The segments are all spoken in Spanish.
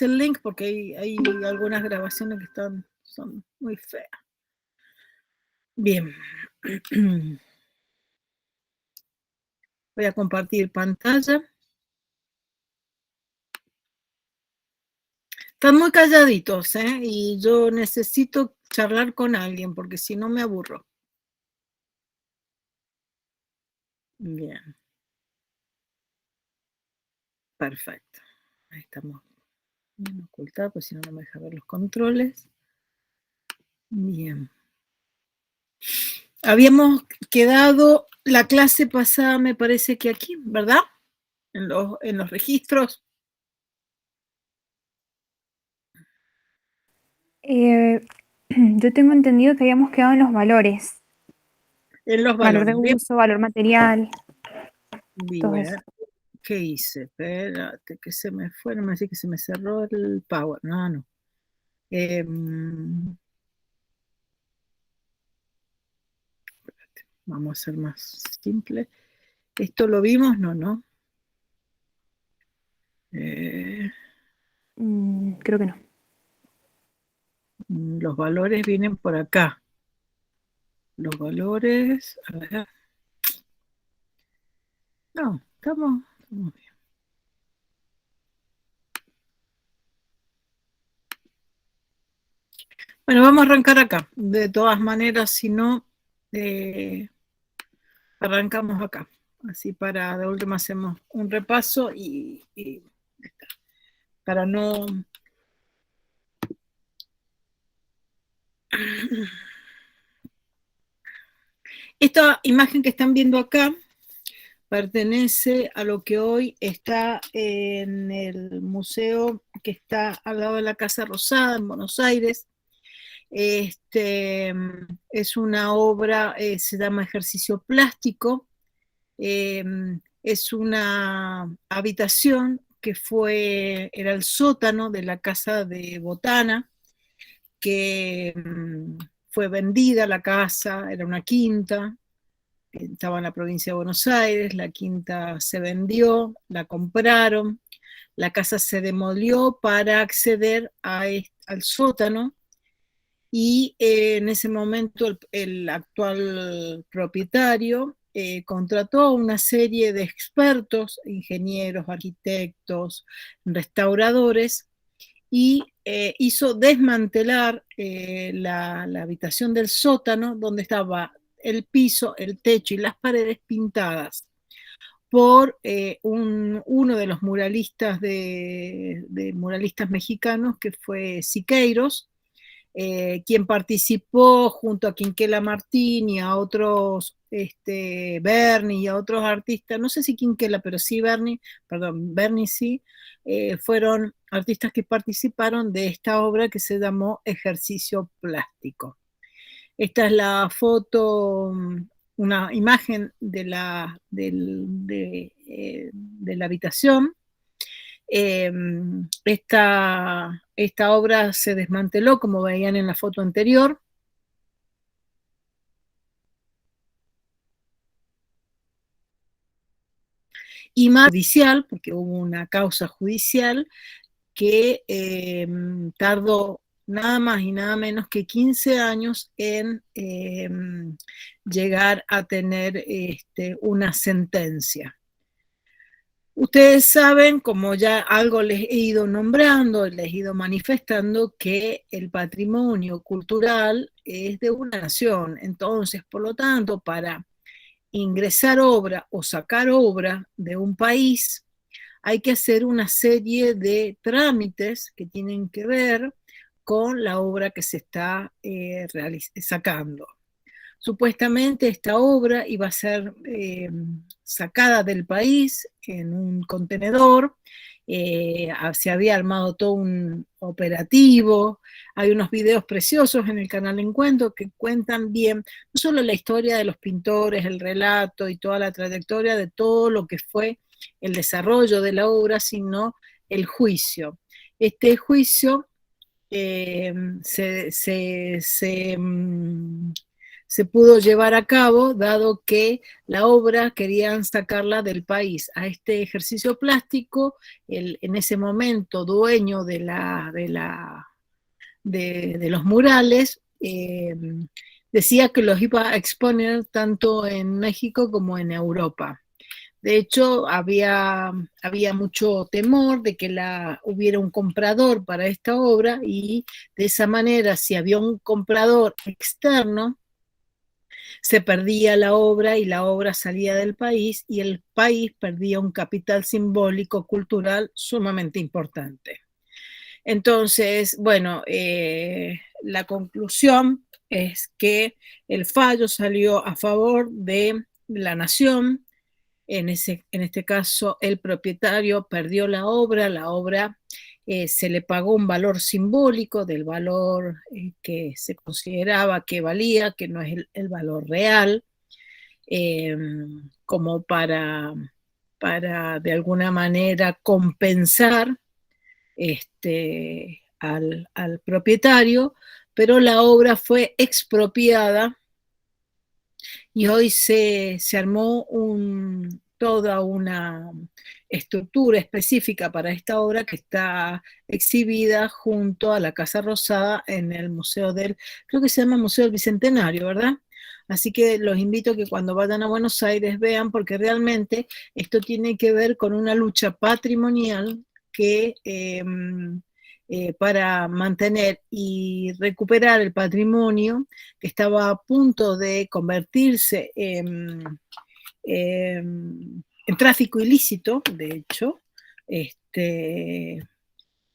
el link porque hay algunas grabaciones que son muy feas. Bien. Voy a compartir pantalla. Están muy calladitos, ¿eh? Y yo necesito charlar con alguien porque si no me aburro. Bien. Perfecto. Ahí estamos bien ocultados, pues si no, no me deja ver los controles. Bien. Habíamos quedado la clase pasada, me parece que aquí, ¿verdad? En los registros. Yo tengo entendido que habíamos quedado en los valores. En los Valor de valores. Bien. uso, valor material, todo eso. Bien. ¿Qué hice? Espérate, que se me fue, no me dice que se me cerró el power. No, no. Vamos a ser más simple. ¿Esto lo vimos? No, no. Creo que no. Los valores vienen por acá. Los valores, a ver. No, estamos bien. Bueno, vamos a arrancar acá. De todas maneras, si no, arrancamos acá. Así para de última hacemos un repaso y para no... Esta imagen que están viendo acá pertenece a lo que hoy está en el museo que está al lado de la Casa Rosada en Buenos Aires. Es una obra, se llama Ejercicio Plástico. Es una habitación que era el sótano de la Casa de Botana, que fue vendida la casa, era una quinta, estaba en la provincia de Buenos Aires, la quinta se vendió, la compraron, la casa se demolió para acceder al sótano y en ese momento el actual propietario contrató a una serie de expertos, ingenieros, arquitectos, restauradores, y hizo desmantelar la habitación del sótano donde estaba el piso, el techo y las paredes pintadas por uno de los muralistas de muralistas mexicanos que fue Siqueiros, quien participó junto a Quinquela Martín y a otros, Berni y a otros artistas, no sé si Quinquela, pero sí Berni, perdón, Berni sí, fueron artistas que participaron de esta obra que se llamó Ejercicio Plástico. Esta es la foto, una imagen de la habitación. Esta obra se desmanteló, como veían en la foto anterior. Y más judicial, porque hubo una causa judicial que tardó nada más y nada menos que 15 años en llegar a tener una sentencia. Ustedes saben, como ya algo les he ido nombrando, les he ido manifestando, que el patrimonio cultural es de una nación. Entonces, por lo tanto, para ingresar obra o sacar obra de un país, hay que hacer una serie de trámites que tienen que ver con la obra que se está sacando. Supuestamente esta obra iba a ser sacada del país en un contenedor, se había armado todo un operativo, hay unos videos preciosos en el canal Encuentro que cuentan bien no solo la historia de los pintores, el relato y toda la trayectoria de todo lo que fue el desarrollo de la obra, sino el juicio. Este juicio se se pudo llevar a cabo, dado que la obra querían sacarla del país. A este ejercicio plástico, en ese momento dueño de los murales, decía que los iba a exponer tanto en México como en Europa. De hecho, había mucho temor de que hubiera un comprador para esta obra, y de esa manera, si había un comprador externo, se perdía la obra y la obra salía del país y el país perdía un capital simbólico, cultural sumamente importante. Entonces, bueno, la conclusión es que el fallo salió a favor de la nación. En este caso, el propietario perdió la obra se le pagó un valor simbólico del valor que se consideraba que valía, que no es el valor real, eh, como para de alguna manera compensar al propietario, pero la obra fue expropiada y hoy se armó toda una estructura específica para esta obra que está exhibida junto a la Casa Rosada en el creo que se llama Museo del Bicentenario, ¿verdad? Así que los invito a que cuando vayan a Buenos Aires vean, porque realmente esto tiene que ver con una lucha patrimonial que para mantener y recuperar el patrimonio que estaba a punto de convertirse en tráfico ilícito, de hecho,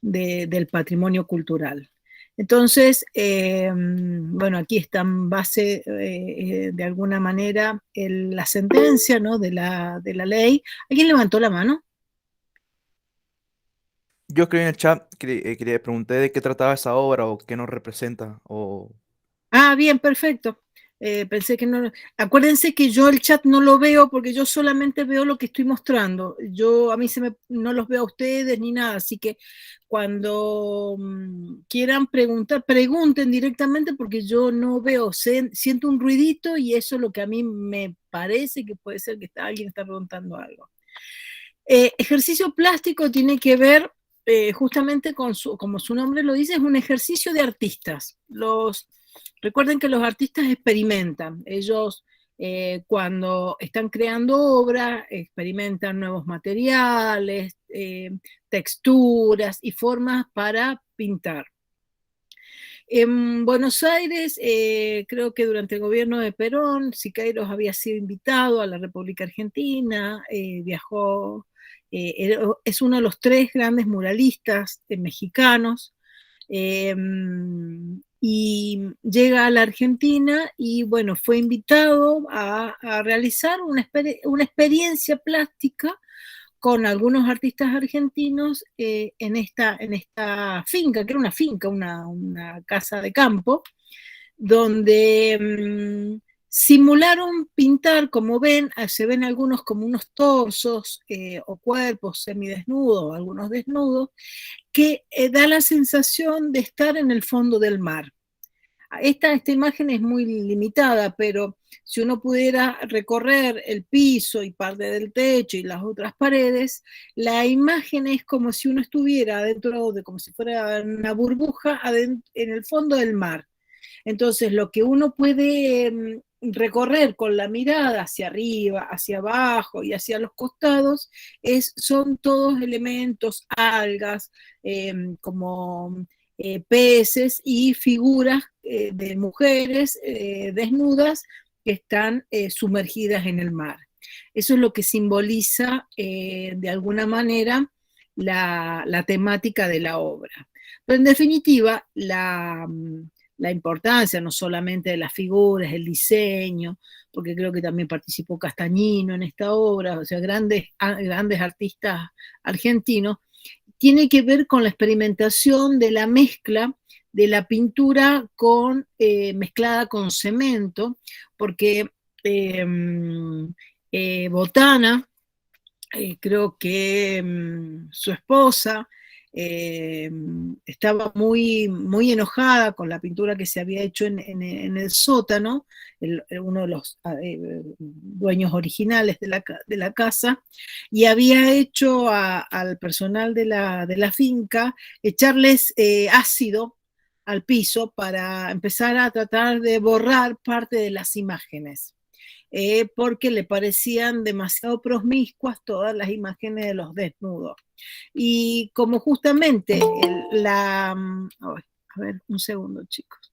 del patrimonio cultural. Entonces, bueno, aquí está en base, de alguna manera, la sentencia, ¿no?, de la ley. ¿Alguien levantó la mano? Yo escribí en el chat, quería pregunté de qué trataba esa obra o qué nos representa. O Ah, bien, perfecto. Pensé que no. Acuérdense que yo el chat no lo veo porque yo solamente veo lo que estoy mostrando. A mí no los veo a ustedes ni nada, así que cuando quieran preguntar, pregunten directamente porque yo no veo, siento un ruidito y eso es lo que a mí me parece que puede ser que alguien está preguntando algo. Ejercicio plástico tiene que ver justamente como su nombre lo dice, es un ejercicio de artistas. Recuerden que los artistas experimentan. Ellos, cuando están creando obras, experimentan nuevos materiales, texturas y formas para pintar. En Buenos Aires, creo que durante el gobierno de Perón, Siqueiros había sido invitado a la República Argentina, viajó, es uno de los 3 grandes muralistas mexicanos, y llega a la Argentina y bueno, fue invitado a realizar una experiencia plástica con algunos artistas argentinos en esta finca, que era una finca, una casa de campo, donde simularon pintar, como ven, se ven algunos como unos torsos o cuerpos semidesnudos, algunos desnudos, que da la sensación de estar en el fondo del mar. Esta imagen es muy limitada, pero si uno pudiera recorrer el piso y parte del techo y las otras paredes, la imagen es como si uno estuviera dentro como si fuera una burbuja en el fondo del mar. Entonces, lo que uno puede recorrer con la mirada hacia arriba, hacia abajo y hacia los costados, son todos elementos, algas, como peces y figuras de mujeres desnudas que están sumergidas en el mar. Eso es lo que simboliza de alguna manera la temática de la obra. Pero en definitiva, la importancia no solamente de las figuras, el diseño, porque creo que también participó Castañino en esta obra, o sea, grandes artistas argentinos, tiene que ver con la experimentación de la mezcla de la pintura mezclada con cemento, porque Botana, creo que su esposa, estaba muy, muy enojada con la pintura que se había hecho en el sótano, uno de los dueños originales de la casa, y había hecho al personal de la finca echarles ácido al piso para empezar a tratar de borrar parte de las imágenes. Porque le parecían demasiado promiscuas todas las imágenes de los desnudos. Y como justamente a ver, un segundo, chicos.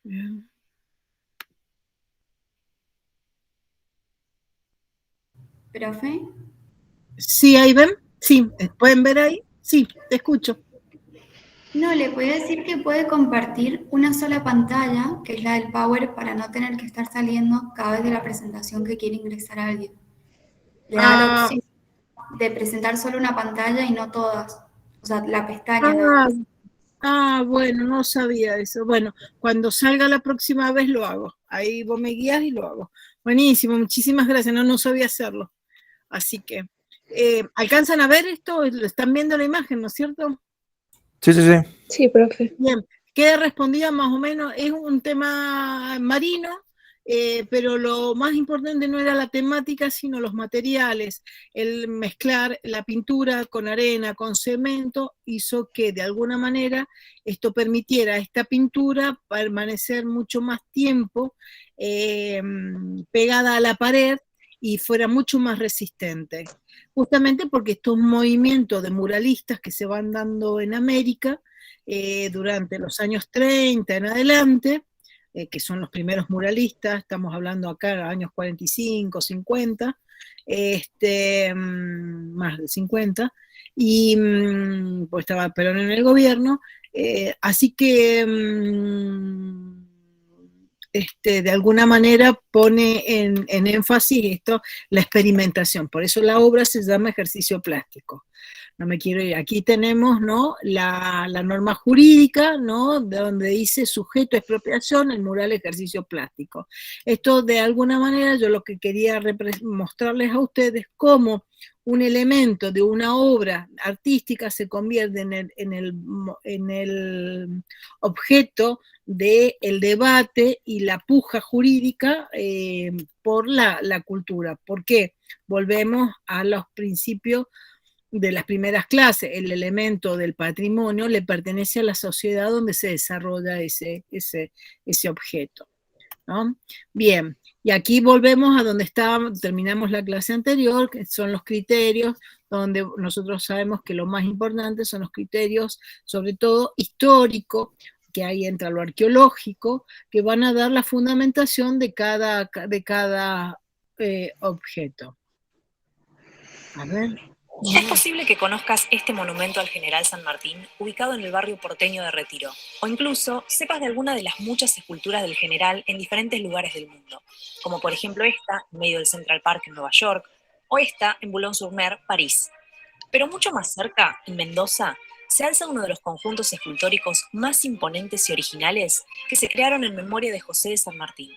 Bien. ¿Profe? Sí, ahí ven. Sí, ¿pueden ver ahí? Sí, te escucho. No, le podía decir que puede compartir una sola pantalla, que es la del Power, para no tener que estar saliendo cada vez de la presentación que quiere ingresar a alguien. Le da la opción de presentar solo una pantalla y no todas. O sea, la pestaña nada más. Bueno, no sabía eso. Bueno, cuando salga la próxima vez lo hago. Ahí vos me guías y lo hago. Buenísimo, muchísimas gracias. No, no sabía hacerlo. Así que, ¿alcanzan a ver esto? ¿Están viendo la imagen, no es cierto? Sí, sí, sí. Sí, profe. Bien, queda respondida más o menos, es un tema marino, pero lo más importante no era la temática, sino los materiales. El mezclar la pintura con arena, con cemento, hizo que de alguna manera esto permitiera a esta pintura permanecer mucho más tiempo pegada a la pared y fuera mucho más resistente. Justamente porque estos movimientos de muralistas que se van dando en América, durante los años 30 en adelante, que son los primeros muralistas, estamos hablando acá de años 45, 50, más de 50, y pues estaba Perón en el gobierno, así que de alguna manera pone en énfasis esto, la experimentación, por eso la obra se llama ejercicio plástico. No me quiero ir. Aquí tenemos, ¿no?, la norma jurídica, ¿no?, de donde dice sujeto a expropiación, el mural ejercicio plástico. Esto, de alguna manera, yo lo que quería mostrarles a ustedes cómo un elemento de una obra artística se convierte en el objeto del debate y la puja jurídica por la cultura. ¿Por qué? Volvemos a los principios de las primeras clases. El elemento del patrimonio le pertenece a la sociedad donde se desarrolla ese objeto, ¿no? Bien, y aquí volvemos a donde terminamos la clase anterior, que son los criterios, donde nosotros sabemos que lo más importante son los criterios, sobre todo históricos, que ahí entra lo arqueológico, que van a dar la fundamentación de cada objeto. A ver. Es posible que conozcas este monumento al General San Martín, ubicado en el barrio porteño de Retiro, o incluso sepas de alguna de las muchas esculturas del general en diferentes lugares del mundo, como por ejemplo esta, en medio del Central Park en Nueva York, o esta, en Boulogne-sur-Mer, París. Pero mucho más cerca, en Mendoza, se alza uno de los conjuntos escultóricos más imponentes y originales que se crearon en memoria de José de San Martín.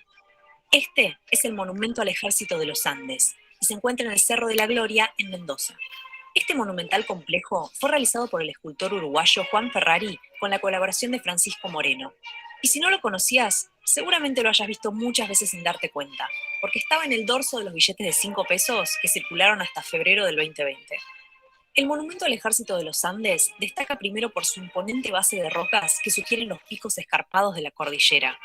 Este es el Monumento al Ejército de los Andes, y se encuentra en el Cerro de la Gloria, en Mendoza. Este monumental complejo fue realizado por el escultor uruguayo Juan Ferrari con la colaboración de Francisco Moreno. Y si no lo conocías, seguramente lo hayas visto muchas veces sin darte cuenta, porque estaba en el dorso de los billetes de 5 pesos que circularon hasta febrero del 2020. El monumento al Ejército de los Andes destaca primero por su imponente base de rocas que sugieren los picos escarpados de la cordillera.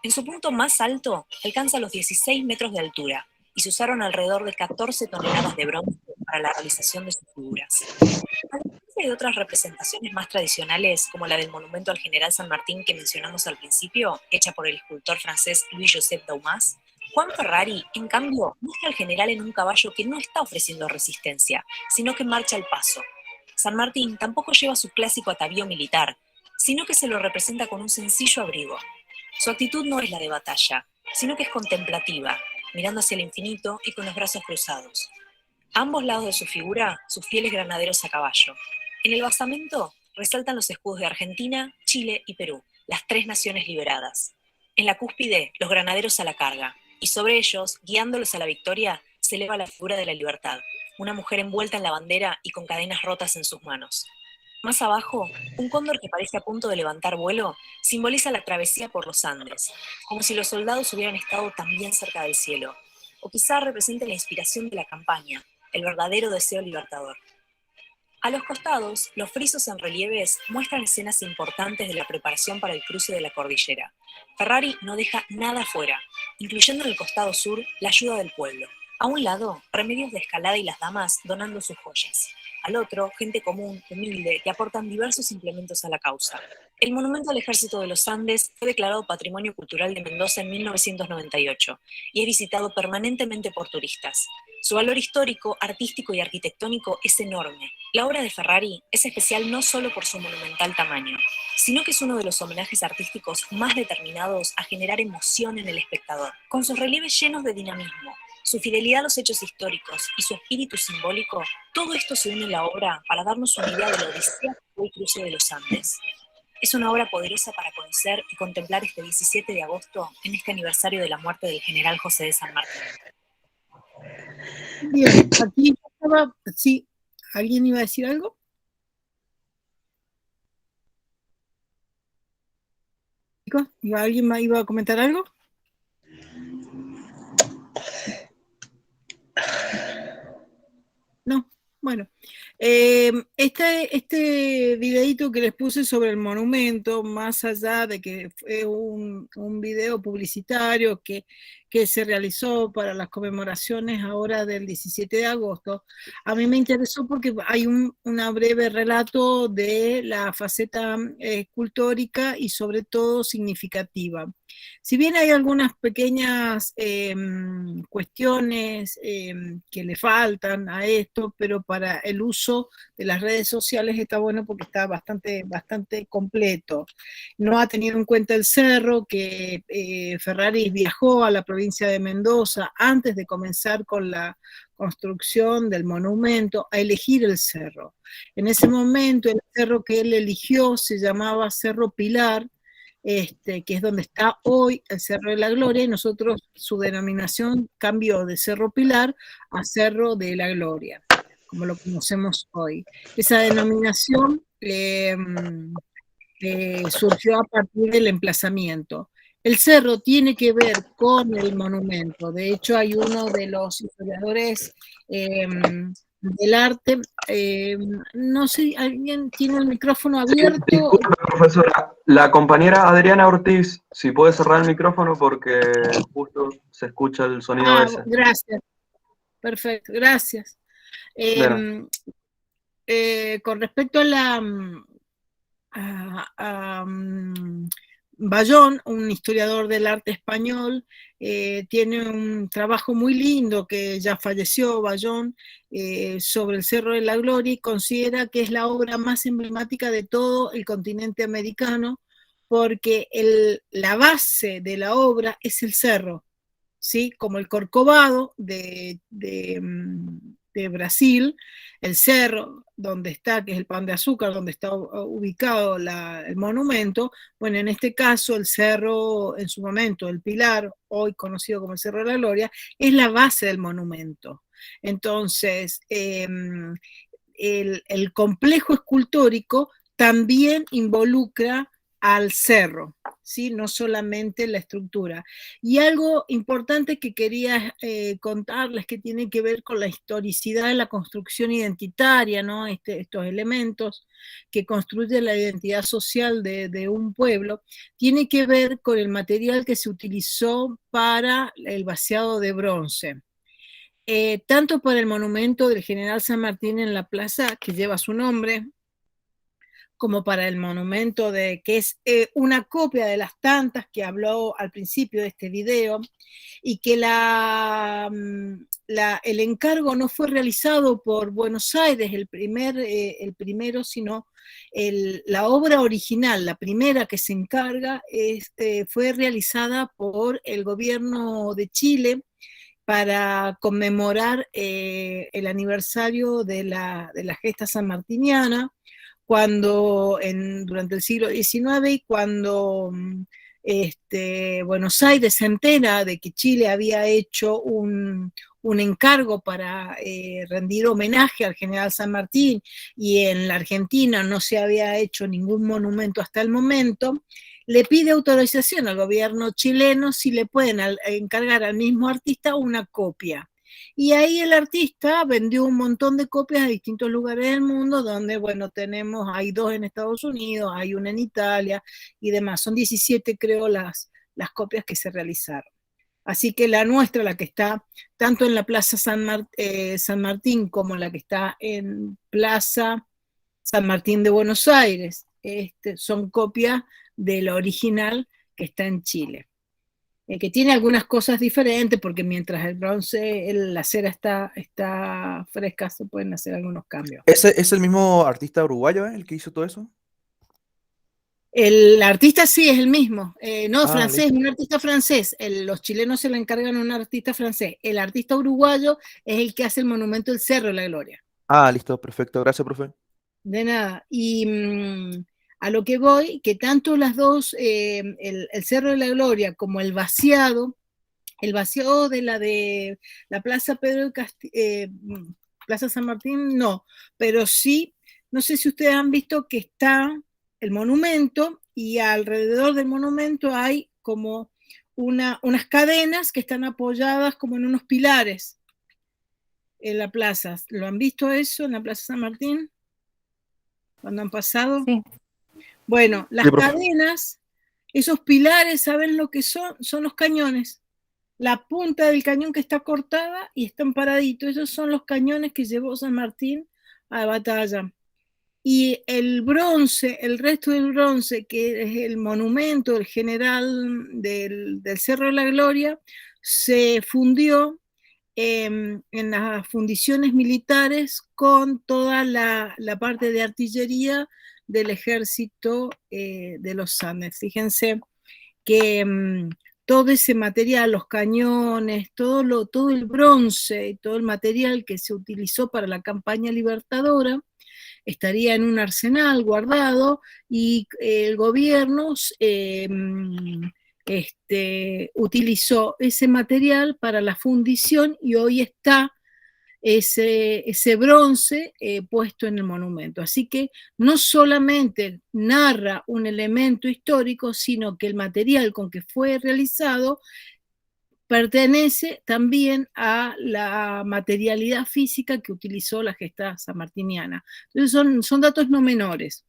En su punto más alto alcanza los 16 metros de altura, y se usaron alrededor de 14 toneladas de bronce para la realización de sus figuras. A diferencia de otras representaciones más tradicionales, como la del monumento al General San Martín que mencionamos al principio, hecha por el escultor francés Louis-Joseph Daumas, Juan Ferrari, en cambio, muestra al general en un caballo que no está ofreciendo resistencia, sino que marcha al paso. San Martín tampoco lleva su clásico atavío militar, sino que se lo representa con un sencillo abrigo. Su actitud no es la de batalla, sino que es contemplativa, mirando hacia el infinito y con los brazos cruzados. A ambos lados de su figura, sus fieles granaderos a caballo. En el basamento resaltan los escudos de Argentina, Chile y Perú, las 3 naciones liberadas. En la cúspide, los granaderos a la carga, y sobre ellos, guiándolos a la victoria, se eleva la figura de la libertad, una mujer envuelta en la bandera y con cadenas rotas en sus manos. Más abajo, un cóndor que parece a punto de levantar vuelo simboliza la travesía por los Andes, como si los soldados hubieran estado también cerca del cielo, o quizá represente la inspiración de la campaña, el verdadero deseo libertador. A los costados, los frisos en relieves muestran escenas importantes de la preparación para el cruce de la cordillera. Ferrari no deja nada fuera, incluyendo en el costado sur la ayuda del pueblo. A un lado, remedios de escalada y las damas donando sus joyas. Al otro, gente común, humilde, que aportan diversos implementos a la causa. El monumento al Ejército de los Andes fue declarado Patrimonio Cultural de Mendoza en 1998 y es visitado permanentemente por turistas. Su valor histórico, artístico y arquitectónico es enorme. La obra de Ferrari es especial no solo por su monumental tamaño, sino que es uno de los homenajes artísticos más determinados a generar emoción en el espectador. Con sus relieves llenos de dinamismo, su fidelidad a los hechos históricos y su espíritu simbólico, todo esto se une en la obra para darnos una idea de la odisea que fue el cruce de los Andes. Es una obra poderosa para conocer y contemplar este 17 de agosto, en este aniversario de la muerte del general José de San Martín. Bien, aquí estaba, sí, ¿alguien iba a decir algo? Chicos, ¿alguien más iba a comentar algo? No, bueno. Este videito que les puse sobre el monumento, más allá de que fue un video publicitario que se realizó para las conmemoraciones ahora del 17 de agosto, a mí me interesó porque hay un breve relato de la faceta escultórica y sobre todo significativa. Si bien hay algunas pequeñas cuestiones que le faltan a esto, pero para el uso de las redes sociales está bueno porque está bastante completo. No ha tenido en cuenta el cerro, que Ferrari viajó a la provincia de Mendoza antes de comenzar con la construcción del monumento a elegir el cerro. En ese momento el cerro que él eligió se llamaba Cerro Pilar, que es donde está hoy el Cerro de la Gloria, y nosotros su denominación cambió de Cerro Pilar a Cerro de la Gloria, como lo conocemos hoy. Esa denominación surgió a partir del emplazamiento. El cerro tiene que ver con el monumento. De hecho, hay uno de los historiadores del arte, no sé, ¿alguien tiene el micrófono abierto? Sí, disculpe, profesora. La compañera Adriana Ortiz, si puede cerrar el micrófono porque justo se escucha el sonido ese. Gracias. Perfecto, gracias. Con respecto a Bayón, un historiador del arte español, tiene un trabajo muy lindo que ya falleció Bayón sobre el Cerro de la Gloria, y considera que es la obra más emblemática de todo el continente americano, porque la base de la obra es el cerro, ¿sí? Como el Corcovado de Brasil, el cerro donde está, que es el Pan de Azúcar, donde está ubicado el monumento. Bueno, en este caso el cerro, en su momento, el Pilar, hoy conocido como el Cerro de la Gloria, es la base del monumento. Entonces, el complejo escultórico también involucra al cerro, ¿sí? No solamente la estructura. Y algo importante que quería contarles, que tiene que ver con la historicidad de la construcción identitaria, ¿no? Estos elementos que construyen la identidad social de un pueblo, tiene que ver con el material que se utilizó para el vaciado de bronce. Tanto para el monumento del general San Martín en la plaza, que lleva su nombre, como para el monumento que es una copia de las tantas que habló al principio de este video, y que el encargo no fue realizado por Buenos Aires, el primero, sino la obra original, la primera que se encarga, fue realizada por el gobierno de Chile para conmemorar el aniversario de la gesta sanmartiniana, durante el siglo XIX, y cuando Buenos Aires se entera de que Chile había hecho un encargo para rendir homenaje al general San Martín, y en la Argentina no se había hecho ningún monumento hasta el momento, le pide autorización al gobierno chileno si le pueden encargar al mismo artista una copia. Y ahí el artista vendió un montón de copias a distintos lugares del mundo, donde, bueno, hay 2 en Estados Unidos, hay una en Italia y demás. Son 17, creo, las copias que se realizaron. Así que la nuestra, la que está tanto en la Plaza San Martín como la que está en Plaza San Martín de Buenos Aires, son copias de la original que está en Chile. Que tiene algunas cosas diferentes, porque mientras el bronce, la cera está fresca, se pueden hacer algunos cambios. ¿Es el mismo artista uruguayo, el que hizo todo eso? El artista sí es el mismo, no, francés, Listo. un artista francés. Los chilenos se le encargan a un artista francés. El artista uruguayo es el que hace el monumento del Cerro de la Gloria. Listo, perfecto. Gracias, profe. De nada. Y a lo que voy, que tanto las dos, el Cerro de la Gloria como el vaciado de la Plaza Plaza San Martín, no, pero sí, no sé si ustedes han visto que está el monumento, y alrededor del monumento hay como unas cadenas que están apoyadas como en unos pilares en la plaza. ¿Lo han visto eso en la Plaza San Martín? ¿Cuando han pasado? Sí. Bueno, las Sí, profe. cadenas, esos pilares, ¿saben lo que son? Son los cañones. La punta del cañón que está cortada y están paraditos. Esos son los cañones que llevó San Martín a la batalla. Y el bronce, el resto del bronce, que es el monumento del general del Cerro de la Gloria, se fundió en las fundiciones militares con toda la parte de artillería del ejército de los Andes. Fíjense que todo ese material, los cañones, todo el bronce, todo el material que se utilizó para la campaña libertadora, estaría en un arsenal guardado, y el gobierno utilizó ese material para la fundición, y hoy está ese bronce puesto en el monumento. Así que no solamente narra un elemento histórico, sino que el material con que fue realizado pertenece también a la materialidad física que utilizó la gesta sanmartiniana. Entonces son datos no menores.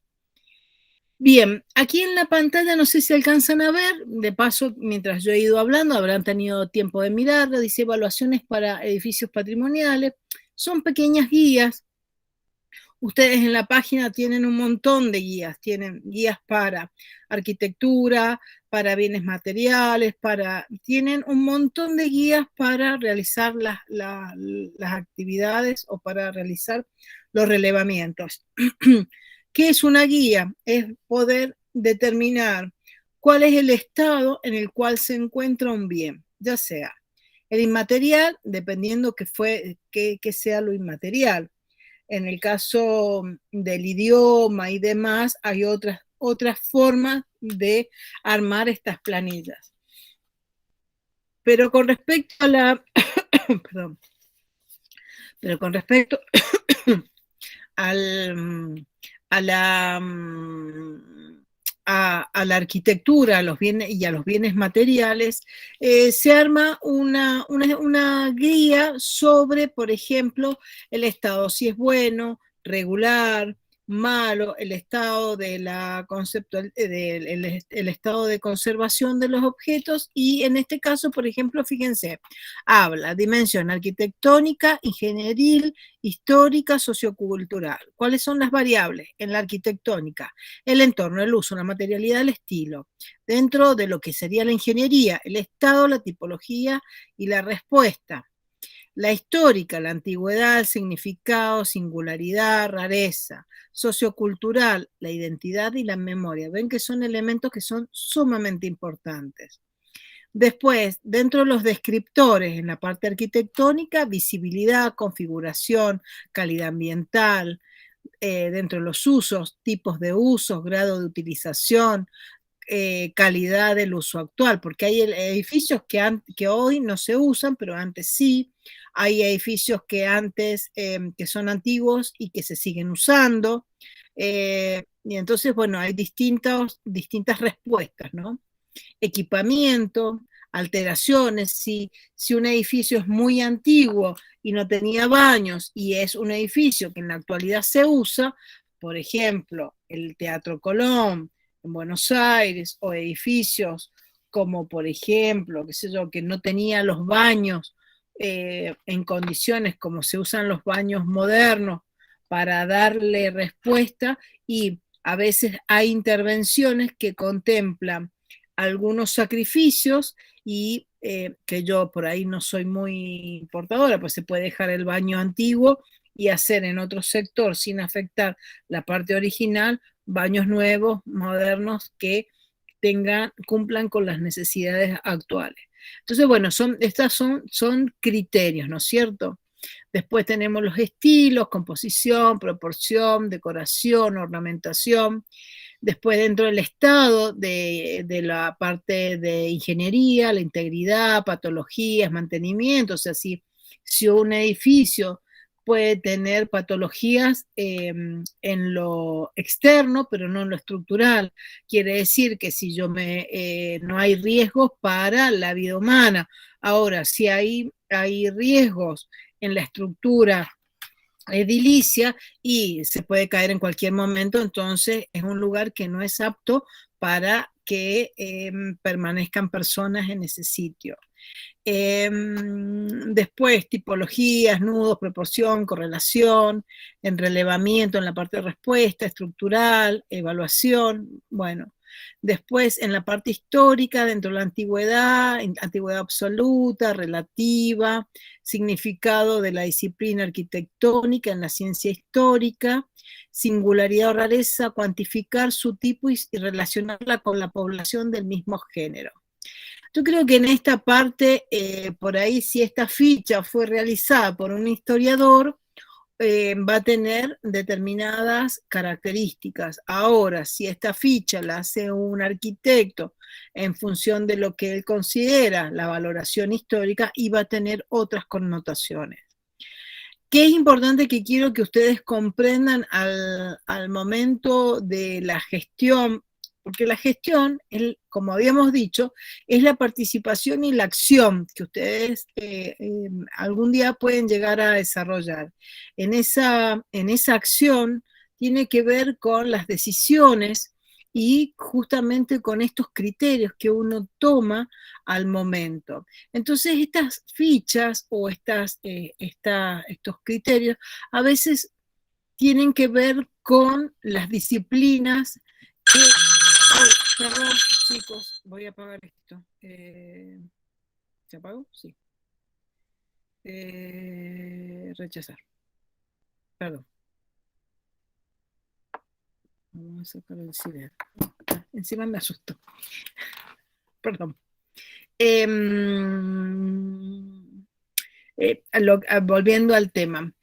Bien, aquí en la pantalla no sé si alcanzan a ver, de paso, mientras yo he ido hablando, habrán tenido tiempo de mirarlo, dice evaluaciones para edificios patrimoniales. Son pequeñas guías. Ustedes en la página tienen un montón de guías, tienen guías para arquitectura, para bienes materiales, tienen un montón de guías para realizar las actividades o para realizar los relevamientos. ¿Qué es una guía? Es poder determinar cuál es el estado en el cual se encuentra un bien, ya sea el inmaterial, dependiendo que sea lo inmaterial. En el caso del idioma y demás, hay otras formas de armar estas planillas. Pero con respecto a la perdón, pero con respecto a la arquitectura, a los bienes y a los bienes materiales, se arma una guía sobre, por ejemplo, el estado, si es bueno, regular, malo, el estado de el estado de conservación de los objetos, y en este caso, por ejemplo, fíjense, habla dimensión arquitectónica, ingenieril, histórica, sociocultural. ¿Cuáles son las variables en la arquitectónica? El entorno, el uso, la materialidad, el estilo. Dentro de lo que sería la ingeniería, el estado, la tipología y la respuesta. La histórica, la antigüedad, el significado, singularidad, rareza. Sociocultural, la identidad y la memoria. Ven que son elementos que son sumamente importantes. Después, dentro de los descriptores, en la parte arquitectónica, visibilidad, configuración, calidad ambiental, dentro de los usos, tipos de usos, grado de utilización, calidad del uso actual, porque hay edificios que hoy no se usan, pero antes sí. Hay edificios que antes, que son antiguos y que se siguen usando. Y entonces, bueno, hay distintas respuestas, ¿no? Equipamiento, alteraciones, si un edificio es muy antiguo y no tenía baños y es un edificio que en la actualidad se usa, por ejemplo, el Teatro Colón en Buenos Aires, o edificios como, por ejemplo, qué sé yo, que no tenía los baños en condiciones como se usan los baños modernos para darle respuesta, y a veces hay intervenciones que contemplan algunos sacrificios y que yo por ahí no soy muy portadora, pues se puede dejar el baño antiguo y hacer en otro sector, sin afectar la parte original, baños nuevos, modernos, que cumplan con las necesidades actuales. Entonces, bueno, estas son criterios, ¿no es cierto? Después tenemos los estilos, composición, proporción, decoración, ornamentación. Después, dentro del estado de la parte de ingeniería, la integridad, patologías, mantenimiento, o sea, si un edificio puede tener patologías en lo externo, pero no en lo estructural. Quiere decir que si no hay riesgos para la vida humana. Ahora, si hay riesgos en la estructura edilicia y se puede caer en cualquier momento, entonces es un lugar que no es apto para que permanezcan personas en ese sitio. Después, tipologías, nudos, proporción, correlación, en relevamiento en la parte de respuesta, estructural, evaluación, bueno. Después, en la parte histórica, dentro de la antigüedad absoluta, relativa, significado de la disciplina arquitectónica en la ciencia histórica, singularidad o rareza, cuantificar su tipo y relacionarla con la población del mismo género. Yo creo que en esta parte, por ahí, si esta ficha fue realizada por un historiador, va a tener determinadas características. Ahora, si esta ficha la hace un arquitecto en función de lo que él considera la valoración histórica, iba a tener otras connotaciones. ¿Qué es importante que quiero que ustedes comprendan al momento de la gestión? Porque la gestión, como habíamos dicho, es la participación y la acción que ustedes algún día pueden llegar a desarrollar. En esa acción tiene que ver con las decisiones y justamente con estos criterios que uno toma al momento. Entonces, estas fichas o estos criterios a veces tienen que ver con las disciplinas que... Perdón, chicos, voy a apagar esto. ¿Se apagó? Sí. Rechazar. Perdón. Vamos a sacar el silencio. Encima me asustó. Perdón. Volviendo al tema.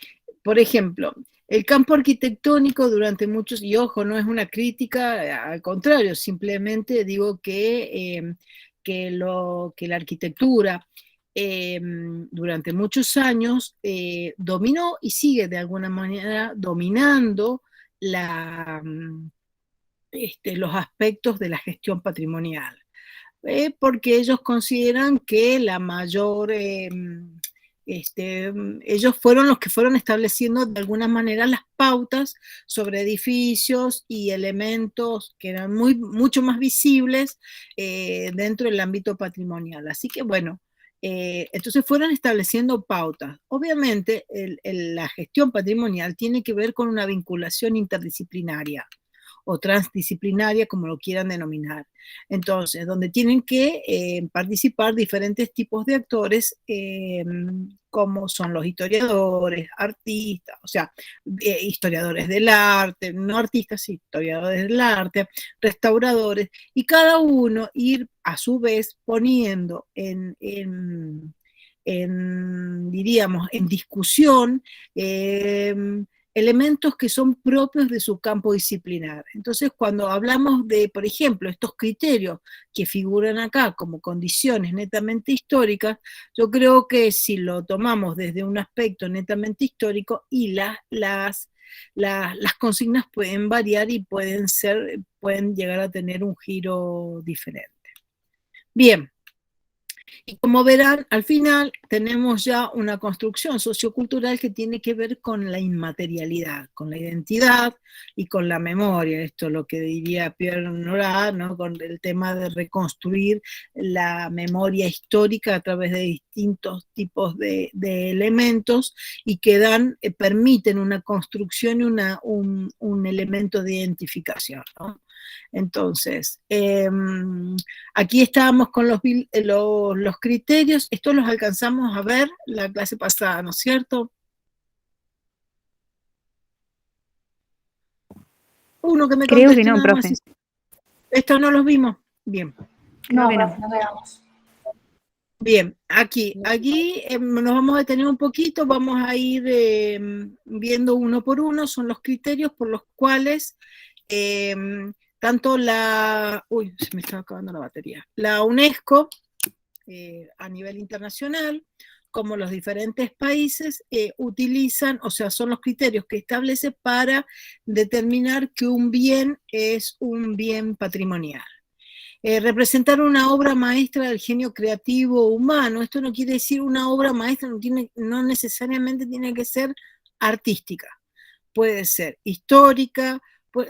Por ejemplo, el campo arquitectónico durante muchos, y ojo, no es una crítica, al contrario, simplemente digo que la arquitectura durante muchos años dominó y sigue de alguna manera dominando los aspectos de la gestión patrimonial, porque ellos consideran que la mayor... ellos fueron los que fueron estableciendo de alguna manera las pautas sobre edificios y elementos que eran mucho más visibles dentro del ámbito patrimonial. Así que bueno, entonces fueron estableciendo pautas. Obviamente la gestión patrimonial tiene que ver con una vinculación interdisciplinaria o transdisciplinaria, como lo quieran denominar. Entonces, donde tienen que participar diferentes tipos de actores, como son los historiadores, artistas, o sea, historiadores del arte, no artistas, sí, historiadores del arte, restauradores, y cada uno ir a su vez poniendo diríamos, en discusión elementos que son propios de su campo disciplinar. Entonces, cuando hablamos de, por ejemplo, estos criterios que figuran acá como condiciones netamente históricas, yo creo que si lo tomamos desde un aspecto netamente histórico, y las consignas pueden variar y pueden llegar a tener un giro diferente. Bien. Y como verán, al final tenemos ya una construcción sociocultural que tiene que ver con la inmaterialidad, con la identidad y con la memoria. Esto es lo que diría Pierre Nora, ¿no? Con el tema de reconstruir la memoria histórica a través de distintos tipos de elementos y que permiten una construcción y un elemento de identificación, ¿no? Entonces, aquí estábamos con los criterios, estos los alcanzamos a ver la clase pasada, ¿no es cierto? Uno que me Creo conteste que no, nada más. profe. ¿Esto no los vimos? Bien. Creo que no. profe, no veamos. Bien, aquí nos vamos a detener un poquito, vamos a ir viendo uno por uno, son los criterios por los cuales tanto se me estaba acabando la batería, la UNESCO a nivel internacional, como los diferentes países utilizan, o sea, son los criterios que establece para determinar que un bien es un bien patrimonial. Representar una obra maestra del genio creativo humano, esto no quiere decir una obra maestra, no necesariamente tiene que ser artística, puede ser histórica,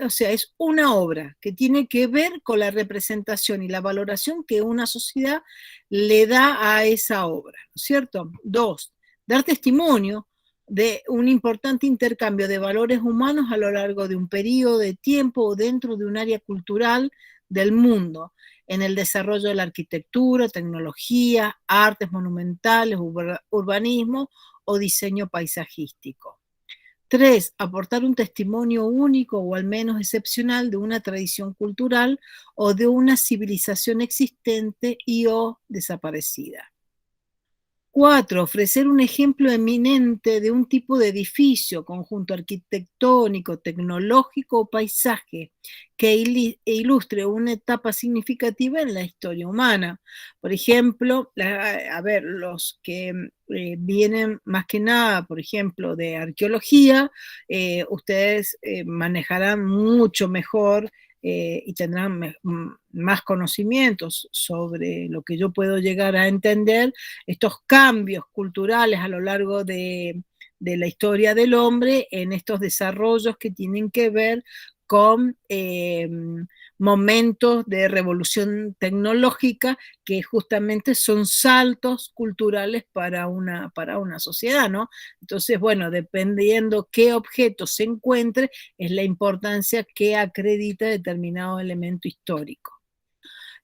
o sea, es una obra que tiene que ver con la representación y la valoración que una sociedad le da a esa obra, ¿no es cierto? 2, dar testimonio de un importante intercambio de valores humanos a lo largo de un periodo de tiempo o dentro de un área cultural del mundo, en el desarrollo de la arquitectura, tecnología, artes monumentales, urbanismo o diseño paisajístico. 3, aportar un testimonio único o al menos excepcional de una tradición cultural o de una civilización existente y o desaparecida. 4, ofrecer un ejemplo eminente de un tipo de edificio, conjunto arquitectónico, tecnológico o paisaje que ilustre una etapa significativa en la historia humana. Por ejemplo, los que vienen más que nada, por ejemplo, de arqueología, ustedes manejarán mucho mejor y tendrán más conocimientos sobre lo que yo puedo llegar a entender, estos cambios culturales a lo largo de la historia del hombre en estos desarrollos que tienen que ver con momentos de revolución tecnológica que justamente son saltos culturales para una sociedad, ¿no? Entonces, bueno, dependiendo qué objeto se encuentre, es la importancia que acredita determinado elemento histórico.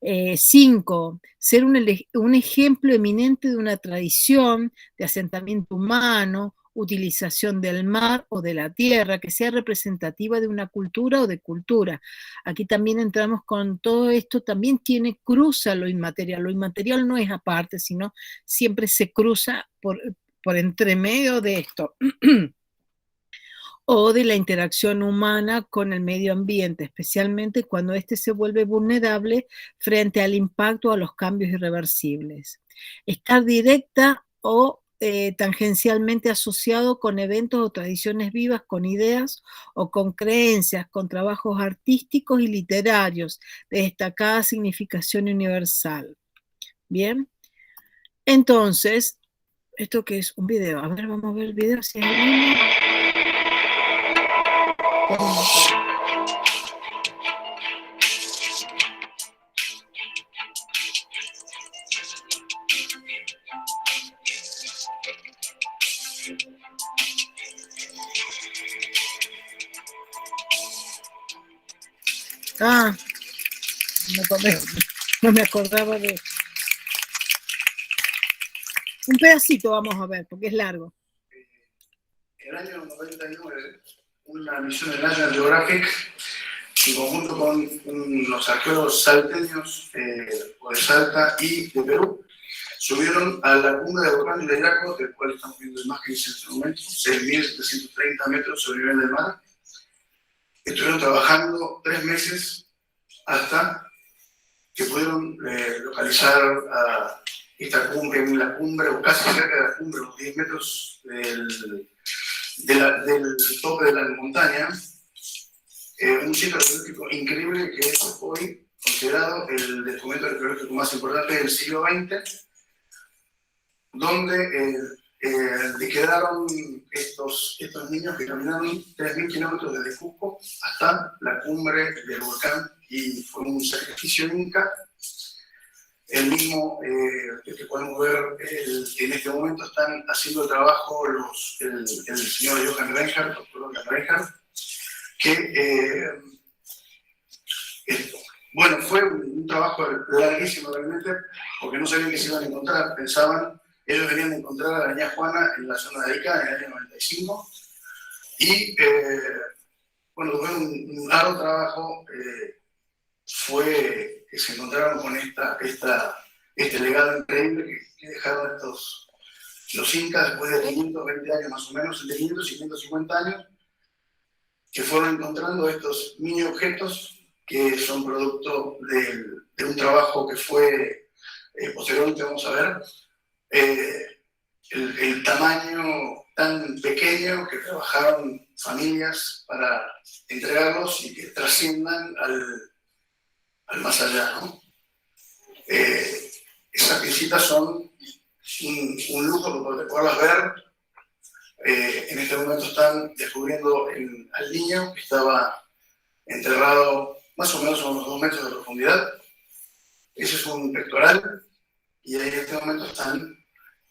5, ser un ejemplo eminente de una tradición de asentamiento humano, utilización del mar o de la tierra, que sea representativa de una cultura o de cultura. Aquí también entramos con todo esto, también cruza lo inmaterial no es aparte, sino siempre se cruza por entre medio de esto. O de la interacción humana con el medio ambiente, especialmente cuando éste se vuelve vulnerable frente al impacto o a los cambios irreversibles. Estar directa o tangencialmente asociado con eventos o tradiciones vivas, con ideas o con creencias, con trabajos artísticos y literarios de destacada significación universal. Bien, entonces, ¿esto qué es? Un video. A ver, vamos a ver el video si es el mismo. Ah, no me acordaba de... Un pedacito vamos a ver, porque es largo. En el año 99, una misión de National Geographic, en conjunto con unos arqueólogos salteños de Salta y de Perú, subieron a la cumbre del volcán de Hiraco, del cual estamos viendo imágenes en este momento, 6.730 metros sobre el nivel del mar. Estuvieron trabajando 3 meses hasta que pudieron localizar a esta cumbre, en la cumbre, o casi cerca de la cumbre, unos 10 metros del tope de la montaña, un sitio arqueológico increíble que es hoy considerado el documento arqueológico más importante del siglo XX, donde quedaron estos niños que caminaron 3.000 kilómetros desde Cusco hasta la cumbre del volcán, y fue un sacrificio inca. El mismo que podemos ver, en este momento están haciendo el trabajo el señor Johan Reinhardt, doctor Johan Reinhardt, que, bueno, fue un trabajo larguísimo realmente, porque no sabían que se iban a encontrar, pensaban, ellos venían de encontrar a la niña Juana en la zona de Arica en el año 95, y bueno, fue un largo trabajo, fue que se encontraron con este legado increíble que dejaron los incas después de 520 años más o menos, entre 500 y 150 años, que fueron encontrando estos mini objetos que son producto de un trabajo que fue, posteriormente vamos a ver, el tamaño tan pequeño que trabajaron familias para entregarlos y que trasciendan al más allá, ¿no? Esas piecitas son un lujo para poderlas ver. En este momento están descubriendo al niño que estaba enterrado más o menos a unos 2 metros de profundidad. Ese es un pectoral, y ahí en este momento están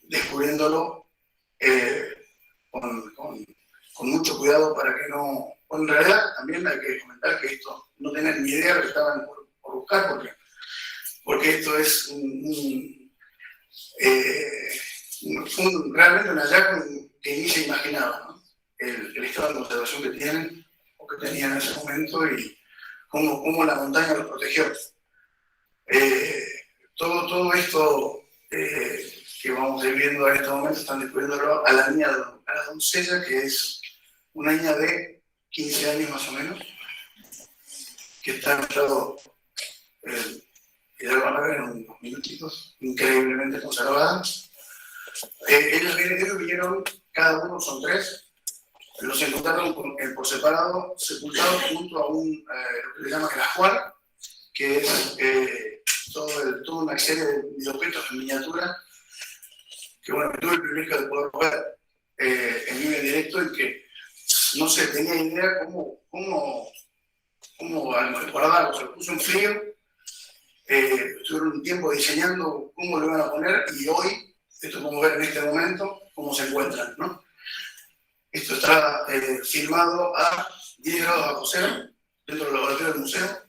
descubriéndolo con mucho cuidado para que no... Bueno, en realidad también hay que comentar que esto no tenían ni idea de lo que estaban por buscar, porque esto es realmente un hallazgo que ni se imaginaba, ¿no? El estado de conservación que tienen, o que tenían en ese momento, y cómo la montaña los protegió. Todo esto que vamos a ir viendo en este momento, están descubriéndolo a la doncella, que es una niña de 15 años más o menos, que está en estado, que ya lo van a ver en unos minutitos, increíblemente conservada. Ellos vinieron, cada uno son 3, los encontraron por separado, sepultados junto a lo que le llaman el ajuar, que es toda una serie de objetos en miniatura, que bueno, tuve el privilegio de poder ver en vivo en directo, y que no se tenía idea cómo guardarlo. Se lo puso en frío, estuvieron un tiempo diseñando cómo lo iban a poner, y hoy, esto podemos ver en este momento, cómo se encuentran, ¿no? Esto está filmado a 10 grados bajo cero, dentro del laboratorio del museo.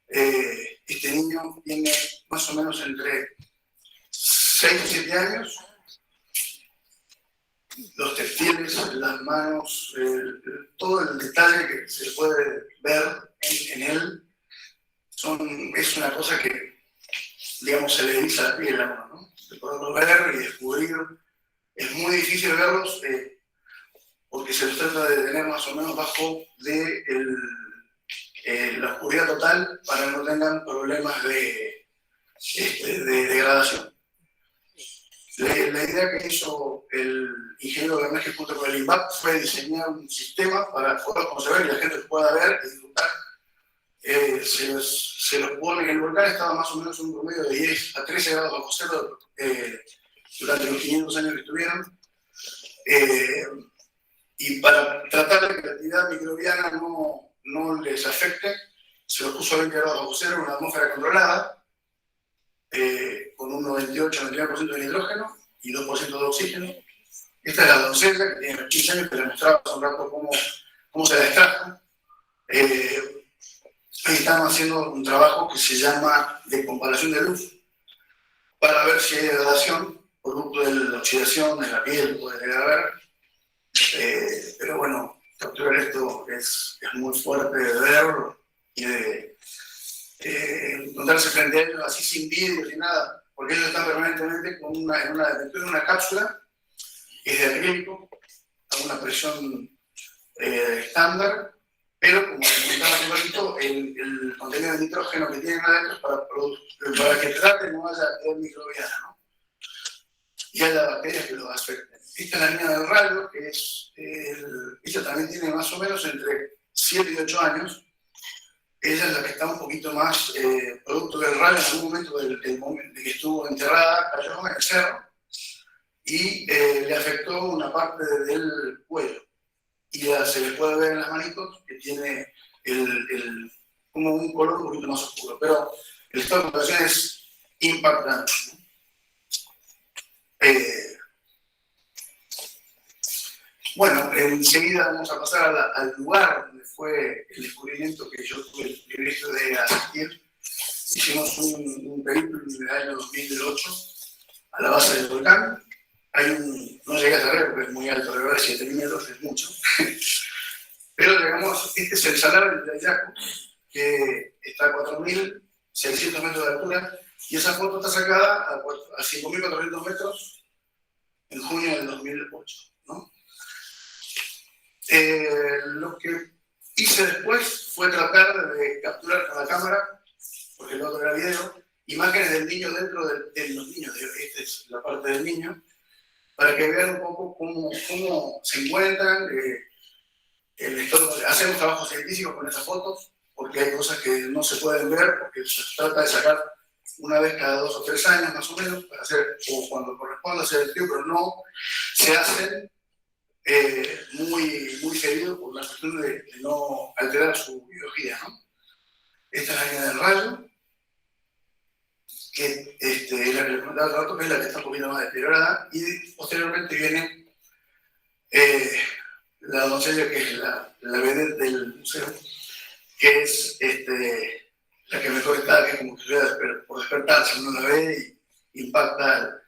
Este niño tiene más o menos entre 6 y 7 años. Los textiles, las manos, todo el detalle que se puede ver en él, es una cosa que, digamos, se le eriza la piel a uno, ¿no? De poderlo ver y descubrir. Es muy difícil verlos porque se los trata de tener más o menos bajo de la oscuridad total, para que no tengan problemas de degradación. La idea que hizo el ingeniero Bernaje junto con el INVAP fue diseñar un sistema para poder conservar y la gente pueda ver y disfrutar. Se los pone en el volcán, estaba más o menos en un promedio de 10 a 13 grados bajo cero durante los 500 años que estuvieron. Y para tratar de que la actividad microbiana no les afecte, se los puso a 20 grados bajo cero, una atmósfera controlada, con un 98-99% de nitrógeno y 2% de oxígeno. Esta es la doncella, que tiene 15 años, que les mostraba hace un rato cómo se descarga. Ahí estamos haciendo un trabajo que se llama de comparación de luz, para ver si hay degradación, producto de la oxidación de la piel, puede llegar a ver. Pero bueno, capturar esto es muy fuerte de ver y de encontrarse frente a ellos así sin vídeos ni nada. porque ellos están permanentemente dentro de una cápsula que es de acrílico, a una presión estándar, pero como comentaba hace un ratito, el contenido de nitrógeno que tienen adentro para que trate no haya microbiana, ¿no? Y haya bacterias que lo afecten. Esta es la niña del rayo, que es, ella también tiene más o menos entre 7 y 8 años. Ella es la que está un poquito más producto del rayo en algún momento del momento de que estuvo enterrada, cayó en el cerro y le afectó una parte del cuello. Y ya se le puede ver en las manitos que tiene como un color un poquito más oscuro. Pero el estado de contaminación es impactante, ¿no? Bueno, enseguida vamos a pasar al lugar donde fue el descubrimiento que yo tuve el privilegio de asistir. Hicimos un periplo en el año 2008 a la base del volcán. No llegué a saber porque es muy alto, de verdad, 7.000 metros es mucho. Pero digamos, este es el salar del Yaco, que está a 4.600 metros de altura, y esa foto está sacada a 5.400 metros en junio del 2008, ¿no? Lo que hice después fue tratar de capturar con la cámara, porque el otro era video, imágenes del niño dentro de los niños. Esta es la parte del niño, para que vean un poco cómo se encuentran. Hacemos trabajos científicos con esas fotos, porque hay cosas que no se pueden ver, porque se trata de sacar una vez cada 2 o 3 años más o menos, para hacer, o cuando corresponda hacer el estudio, pero no se hacen muy seguido por la cuestión de no alterar su biología, ¿no? Esta es la línea del rayo, que es la que les comentaba hace rato, que es la que está un poquito más deteriorada, y posteriormente viene la doncella, que es la vedette del museo, que es la que mejor está, que es como que estuviera por despertarse, uno la ve y impacta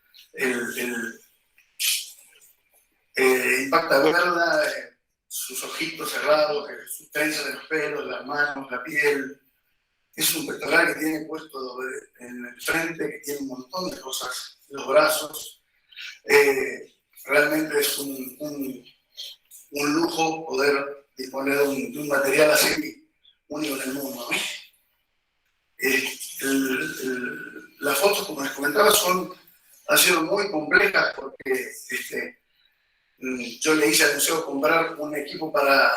impacta verla, sus ojitos cerrados, sus trenzas de los pelos, las manos, la piel. Es un pectoral que tiene puesto en el frente, que tiene un montón de cosas, los brazos. Realmente es un lujo poder disponer de un material así único en el mundo, ¿no? Las fotos, como les comentaba, han sido muy complejas porque yo le hice al museo comprar un equipo para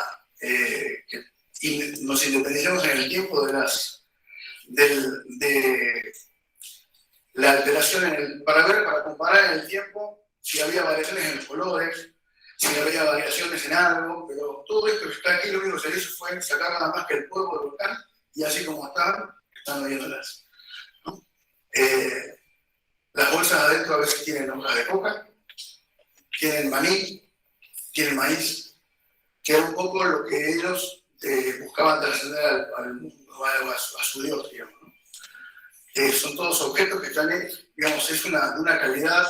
y nos independizamos en el tiempo de la alteración para comparar en el tiempo si había variaciones en los colores, si había variaciones en algo, pero todo esto que está aquí lo único que se hizo fue sacar nada más que el polvo del volcán y así como están viéndolas, ¿no? Las bolsas adentro a veces tienen hojas de coca, tienen maní, tienen maíz, que era un poco lo que ellos buscaban trascender al mundo, a su Dios, digamos, ¿no? Son todos objetos que están, digamos, es de una calidad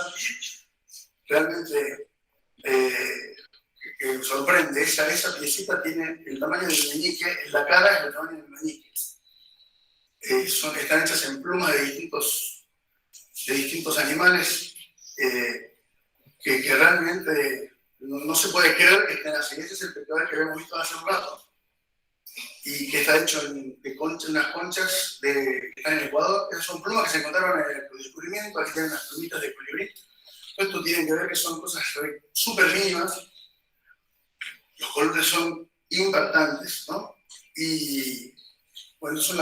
realmente que sorprende. Esa piecita tiene el tamaño del meñique, la cara es el tamaño del meñique. Están hechas en plumas de distintos animales que realmente no se puede creer que estén así. Ese es el pectoral que habíamos visto hace un rato y que está hecho de unas conchas que están en Ecuador. Esas son plumas que se encontraron en el descubrimiento. Aquí tienen unas plumitas de colibrí. Esto tiene que ver que son cosas súper mínimas. Los colores son impactantes, ¿no? Y bueno, esos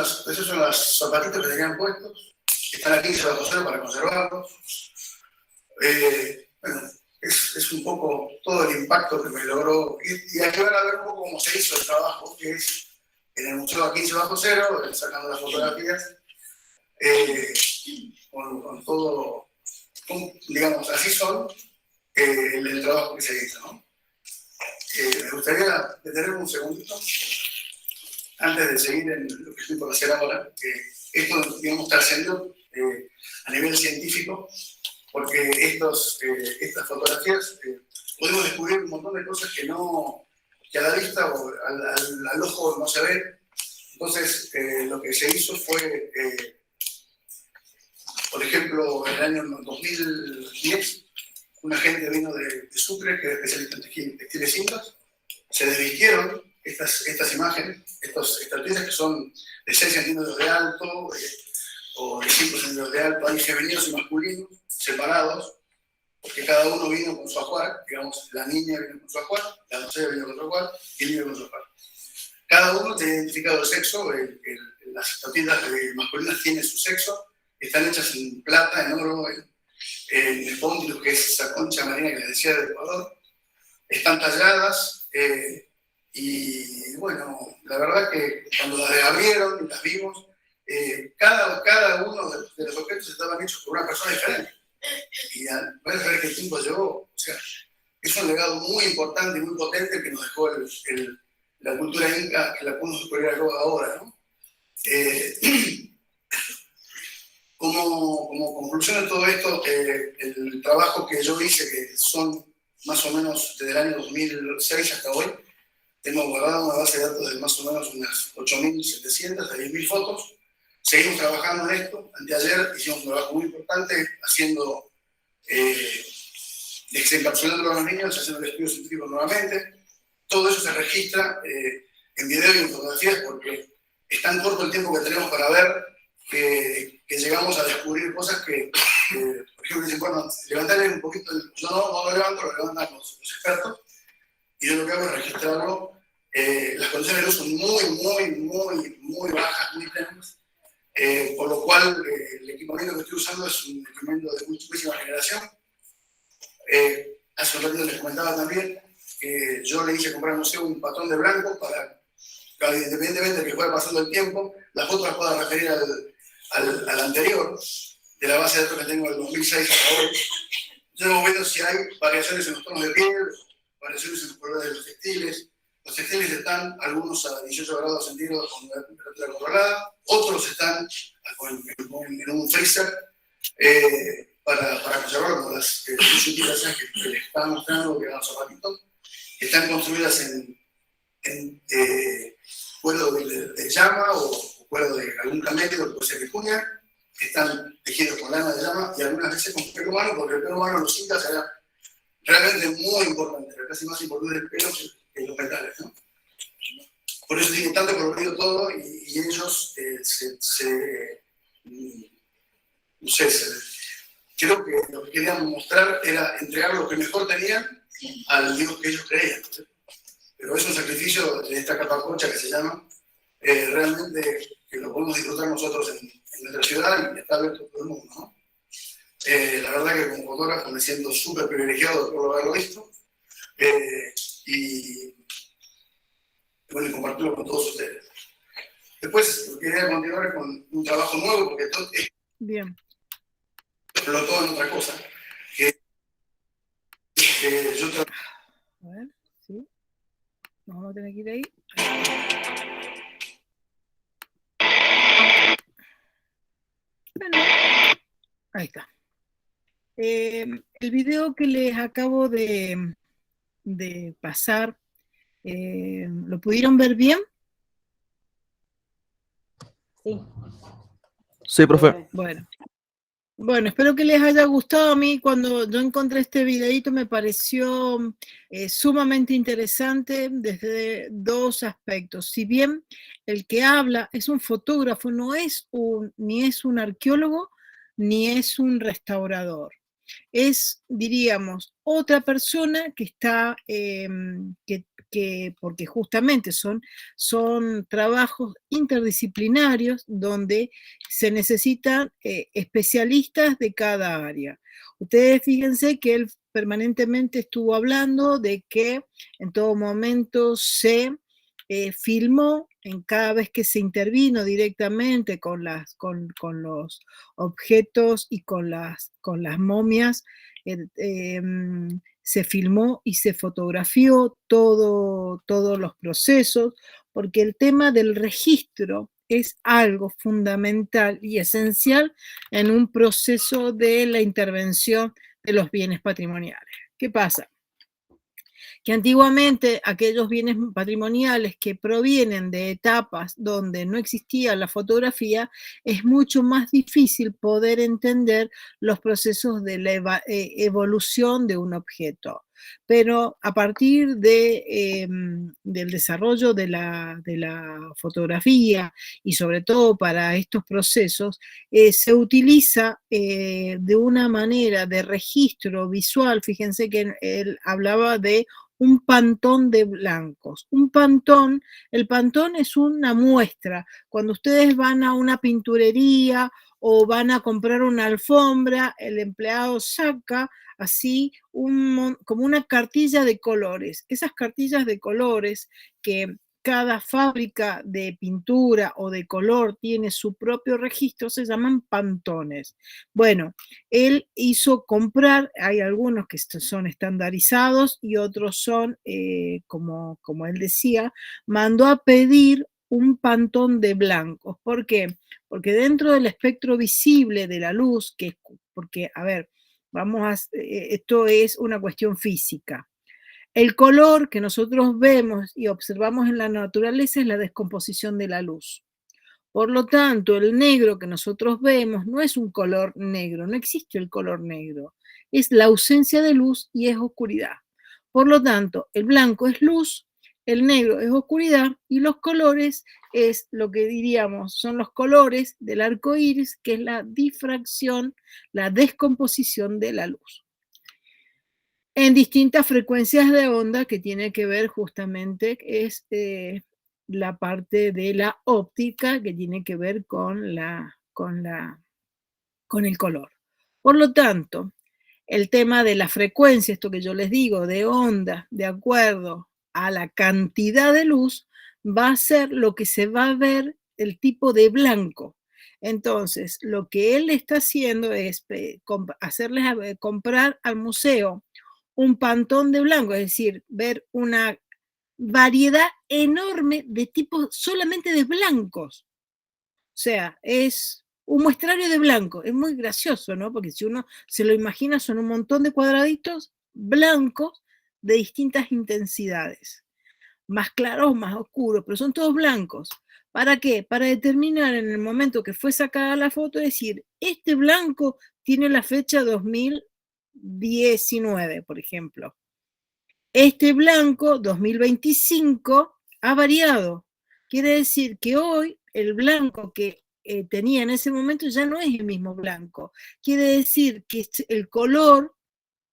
son los zapatitos que tenían puestos. Están aquí bajo cero para conservarlos. Bueno, es un poco todo el impacto que me logró. Y aquí van a ver un poco cómo se hizo el trabajo, que es en el museo a 15 bajo cero, sacando las fotografías, con todo, digamos, así son el trabajo que se hizo, ¿no? Me gustaría detenerme un segundito antes de seguir en lo que estoy por hacer ahora, que esto, digamos, trascendió a nivel científico, porque estas fotografías podemos descubrir un montón de cosas que a la vista o al ojo no se ven. Entonces, lo que se hizo fue Por ejemplo, en el año 2010, un agente vino de Sucre, que es especialista en textiles cintas, se desvistieron estas imágenes, estas estatuillas que son de 6 centímetros de alto o de 5 centímetros de alto, hay femeninos y masculinos separados, porque cada uno vino con su ajuar, digamos, la niña vino con su ajuar, la doncella vino con su ajuar y el niño con su ajuar. Cada uno tiene identificado el sexo, las estatuillas masculinas tienen su sexo, están hechas en plata, en oro, en espóndilo, que es esa concha marina que les decía del Ecuador, están talladas, y bueno, la verdad que cuando las abrieron y las vimos, cada uno de los objetos estaban hechos por una persona diferente. Y al ver qué tiempo llevó, o sea, es un legado muy importante y muy potente que nos dejó la cultura inca, que la podemos descubrir ahora, ¿no? Como conclusión de todo esto, el trabajo que yo hice, que son más o menos desde el año 2006 hasta hoy, tengo guardado una base de datos de más o menos unas 8.700 a 10.000 fotos. Seguimos trabajando en esto. Anteayer hicimos un trabajo muy importante haciendo, desencapsulando a los niños, haciendo el estudio científico nuevamente. Todo eso se registra en video y en fotografías porque es tan corto el tiempo que tenemos para ver que llegamos a descubrir cosas que por ejemplo, dicen, bueno, levantarle un poquito, yo no lo levanto, lo levantan los expertos, y yo lo que hago es registrarlo. Las condiciones de luz son muy bajas, muy tenues, por lo cual el equipamiento que estoy usando es un equipamiento de última generación. Hace un ratito les comentaba también que yo le hice comprar al museo un patrón de blanco para que, independientemente de que fuera pasando el tiempo, las fotos las pueda referir al anterior, de la base de datos que tengo del 2006 hasta hoy. Yo vamos viendo si hay variaciones en los tonos de piel, variaciones en los colores de los textiles. Los textiles están algunos a 18 grados centígrados con una temperatura controlada, otros están en un freezer para conservar, como las utilizaciones que les estaba mostrando, que hace ratito, que están construidas en cuero de llama o cuero de algún camello, que puede ser vicuña, que están tejidos con lana de llama y algunas veces con pelo humano, porque el pelo humano en los incas era realmente muy importante, era casi más importante el pelo que los metales, ¿no? Por eso tiene tanto colorido todo y ellos no sé, creo que lo que querían mostrar era entregar lo que mejor tenían al Dios que ellos creían, ¿sí? Pero es un sacrificio de esta capa concha que se llama, realmente que lo podemos disfrutar nosotros en nuestra ciudad y está abierto a todo el mundo, ¿no? La verdad que como fotógrafo me siento súper privilegiado por haberlo visto y bueno, y compartirlo con todos ustedes. Después quería continuar con un trabajo nuevo porque todo Bien. explotó en otra cosa. Que yo A ver, sí. Nos vamos a tener que ir ahí. Bueno, ahí está. El video que les acabo de pasar, ¿lo pudieron ver bien? Sí. Sí, profe. Bueno, espero que les haya gustado. A mí cuando yo encontré este videito me pareció sumamente interesante desde dos aspectos. Si bien el que habla es un fotógrafo, ni es un arqueólogo, ni es un restaurador. Es, diríamos, otra persona que está, porque justamente son trabajos interdisciplinarios donde se necesitan especialistas de cada área. Ustedes fíjense que él permanentemente estuvo hablando de que en todo momento se filmó en cada vez que se intervino directamente con los objetos y con las momias, se filmó y se fotografió todos los procesos, porque el tema del registro es algo fundamental y esencial en un proceso de la intervención de los bienes patrimoniales. ¿Qué pasa? que antiguamente aquellos bienes patrimoniales que provienen de etapas donde no existía la fotografía, es mucho más difícil poder entender los procesos de la evolución de un objeto. Pero a partir del desarrollo de la fotografía y sobre todo para estos procesos, se utiliza de una manera de registro visual. Fíjense que él hablaba de un pantón de blancos. El pantón es una muestra. Cuando ustedes van a una pinturería o van a comprar una alfombra, el empleado saca así como una cartilla de colores. Esas cartillas de colores que cada fábrica de pintura o de color tiene su propio registro, se llaman pantones. Bueno, él hizo comprar, hay algunos que son estandarizados y otros son, como él decía, mandó a pedir un pantón de blancos. ¿Por qué? Porque dentro del espectro visible de la luz, porque, a ver, esto es una cuestión física. El color que nosotros vemos y observamos en la naturaleza es la descomposición de la luz. Por lo tanto, el negro que nosotros vemos no es un color negro, no existe el color negro. Es la ausencia de luz y es oscuridad. Por lo tanto, el blanco es luz, el negro es oscuridad y los colores es lo que diríamos, son los colores del arco iris, que es la difracción, la descomposición de la luz en distintas frecuencias de onda, que tiene que ver justamente, es la parte de la óptica, que tiene que ver con el color. Por lo tanto, el tema de la frecuencia, esto que yo les digo, de onda, de acuerdo a la cantidad de luz, va a ser lo que se va a ver el tipo de blanco. Entonces, lo que él está haciendo es hacerles comprar al museo un pantón de blanco, es decir, ver una variedad enorme de tipos solamente de blancos. O sea, es un muestrario de blanco. Es muy gracioso, ¿no? Porque si uno se lo imagina, son un montón de cuadraditos blancos de distintas intensidades. Más claros, más oscuros, pero son todos blancos. ¿Para qué? Para determinar en el momento que fue sacada la foto, decir, este blanco tiene la fecha 2019, por ejemplo. Este blanco 2025 ha variado. Quiere decir que hoy el blanco que tenía en ese momento ya no es el mismo blanco. Quiere decir que el color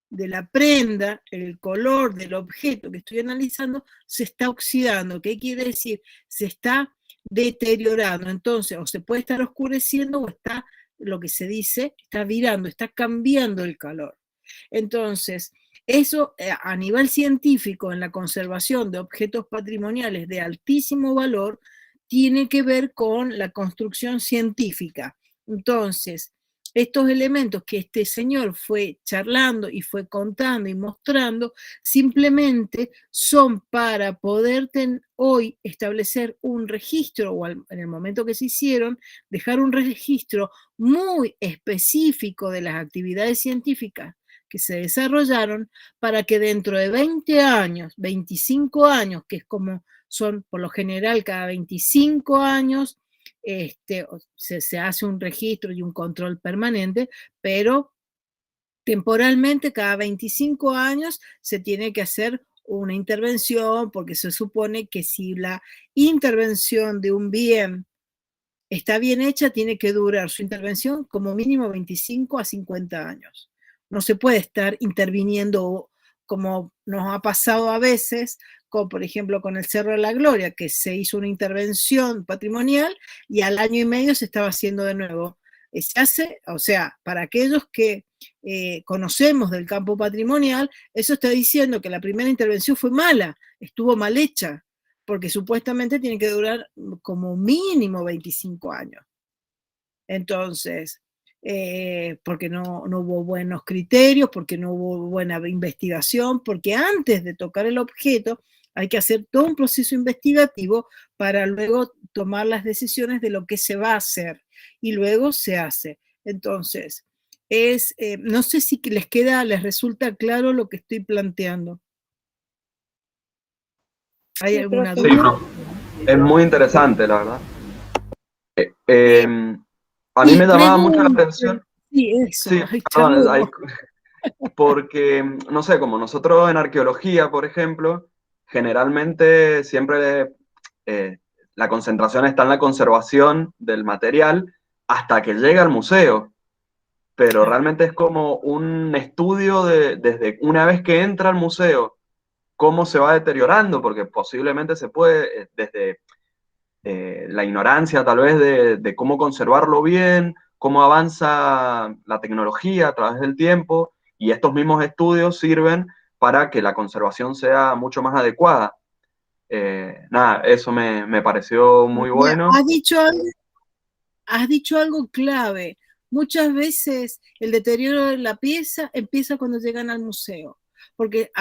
de la prenda, el color del objeto que estoy analizando, se está oxidando. ¿Qué quiere decir? Se está deteriorando. Entonces, o se puede estar oscureciendo o está, lo que se dice, está virando, está cambiando el color. Entonces, eso a nivel científico, en la conservación de objetos patrimoniales de altísimo valor, tiene que ver con la construcción científica. Entonces, estos elementos que este señor fue charlando y fue contando y mostrando, simplemente son para poder hoy establecer un registro, o en el momento que se hicieron, dejar un registro muy específico de las actividades científicas que se desarrollaron, para que dentro de 20 años, 25 años, que es como son por lo general cada 25 años, se hace un registro y un control permanente, pero temporalmente cada 25 años se tiene que hacer una intervención, porque se supone que si la intervención de un bien está bien hecha, tiene que durar su intervención como mínimo 25 a 50 años. No se puede estar interviniendo como nos ha pasado a veces, como por ejemplo con el Cerro de la Gloria, que se hizo una intervención patrimonial y al año y medio se estaba haciendo de nuevo. Se hace, o sea, para aquellos que conocemos del campo patrimonial, eso está diciendo que la primera intervención fue mala, estuvo mal hecha, porque supuestamente tiene que durar como mínimo 25 años. Entonces, porque no hubo buenos criterios, porque no hubo buena investigación, porque antes de tocar el objeto hay que hacer todo un proceso investigativo para luego tomar las decisiones de lo que se va a hacer, y luego se hace. Entonces, no sé si les resulta claro lo que estoy planteando. ¿Hay Sí, alguna profe. Sí, duda? es muy interesante, la verdad. A mí Sí, me llamaba mucho la pregunta. atención, Sí, eso, sí, ay, perdón, ahí, charlemos. porque, no sé, como nosotros en arqueología, por ejemplo, generalmente siempre eh, la concentración está en la conservación del material hasta que llega al museo, pero Claro. realmente es como un estudio desde una vez que entra al museo, cómo se va deteriorando, porque posiblemente se puede, desde la ignorancia tal vez de cómo conservarlo bien, cómo avanza la tecnología a través del tiempo, y estos mismos estudios sirven para que la conservación sea mucho más adecuada. Nada, eso me pareció muy Mira, bueno. has dicho algo clave. Muchas veces el deterioro de la pieza empieza cuando llegan al museo. Porque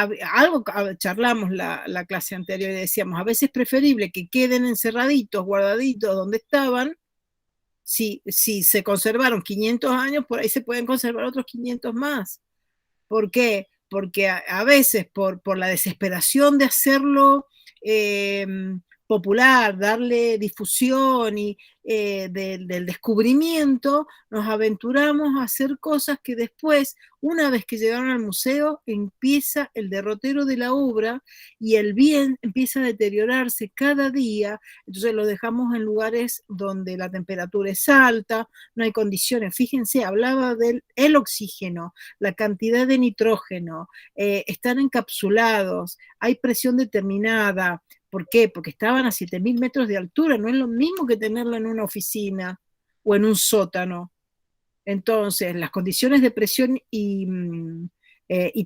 charlamos la clase anterior y decíamos, a veces es preferible que queden encerraditos, guardaditos donde estaban. Si se conservaron 500 años, por ahí se pueden conservar otros 500 más. ¿Por qué? Porque a veces por la desesperación de hacerlo eh, popular, darle difusión y del descubrimiento, nos aventuramos a hacer cosas que después, una vez que llegaron al museo, empieza el derrotero de la obra y el bien empieza a deteriorarse cada día, entonces lo dejamos en lugares donde la temperatura es alta, no hay condiciones. Fíjense, hablaba del el oxígeno, la cantidad de nitrógeno, están encapsulados, hay presión determinada. ¿Por qué? Porque estaban a 7.000 metros de altura, no es lo mismo que tenerlo en una oficina o en un sótano. Entonces, las condiciones de presión y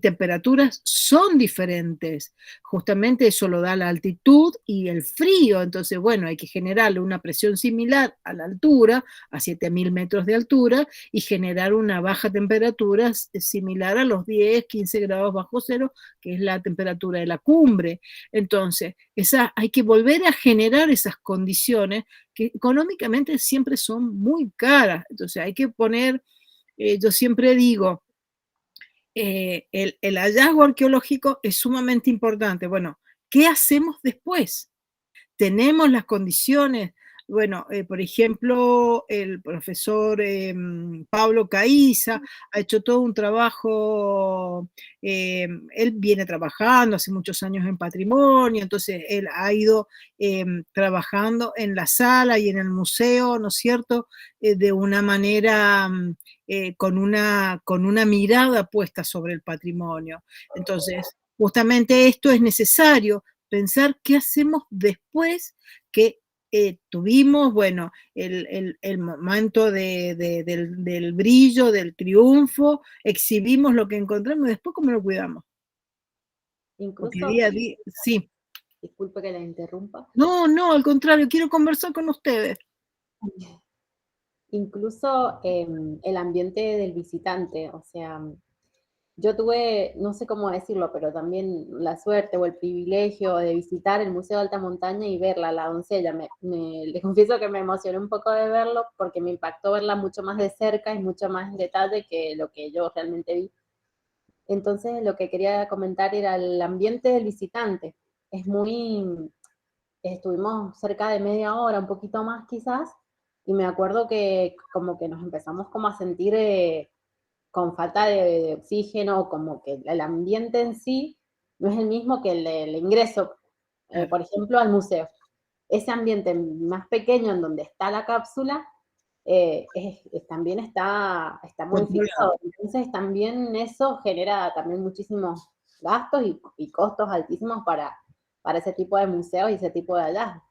temperaturas son diferentes. Justamente eso lo da la altitud y el frío. Entonces, bueno, hay que generarle una presión similar a la altura, a 7.000 metros de altura, y generar una baja temperatura similar a los 10, 15 grados bajo cero, que es la temperatura de la cumbre. Entonces, hay que volver a generar esas condiciones que económicamente siempre son muy caras. Entonces hay que poner, yo siempre digo, el hallazgo arqueológico es sumamente importante. Bueno, ¿qué hacemos después? Tenemos las condiciones. Bueno, por ejemplo, el profesor Pablo Caiza ha hecho todo un trabajo, él viene trabajando hace muchos años en patrimonio, entonces él ha ido trabajando en la sala y en el museo, ¿no es cierto?, de una manera, con una mirada puesta sobre el patrimonio. Entonces, justamente esto es necesario, pensar qué hacemos después que tuvimos, bueno, el momento del brillo, del triunfo, exhibimos lo que encontramos, y después cómo lo cuidamos. Porque Incluso, día a día, sí. disculpe que la interrumpa, No, al contrario, quiero conversar con ustedes. incluso el ambiente del visitante, o sea, yo tuve, no sé cómo decirlo, pero también la suerte o el privilegio de visitar el Museo de Alta Montaña y verla, la doncella. Les confieso que me emocioné un poco de verlo porque me impactó verla mucho más de cerca y mucho más en detalle que lo que yo realmente vi. Entonces, lo que quería comentar era el ambiente del visitante. Es muy, estuvimos cerca de media hora, un poquito más quizás, y me acuerdo que como que nos empezamos como a sentir con falta de oxígeno, como que el ambiente en sí no es el mismo que el ingreso, por ejemplo, al museo. Ese ambiente más pequeño en donde está la cápsula también está Controlado. modificado. Entonces también eso genera también muchísimos gastos y costos altísimos para ese tipo de museos y ese tipo de hallazgos.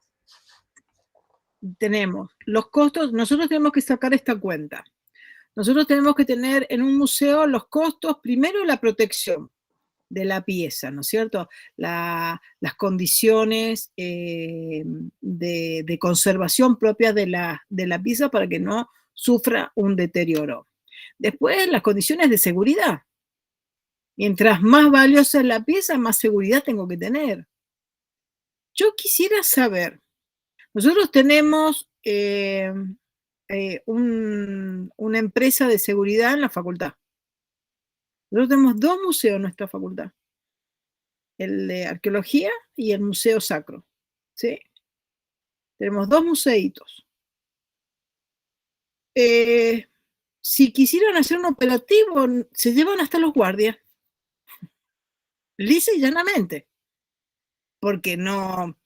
Tenemos los costos, nosotros tenemos que sacar esta cuenta. Nosotros tenemos que tener en un museo los costos, primero la protección de la pieza, ¿no es cierto? Las condiciones de conservación propias de la pieza para que no sufra un deterioro. Después, las condiciones de seguridad. Mientras más valiosa es la pieza, más seguridad tengo que tener. Yo quisiera saber, nosotros tenemos una empresa de seguridad en la facultad. Nosotros tenemos 2 museos en nuestra facultad. el de arqueología y el Museo Sacro, ¿sí? Tenemos 2 museitos. Si quisieran hacer un operativo, se llevan hasta los guardias, lisa y llanamente, porque no,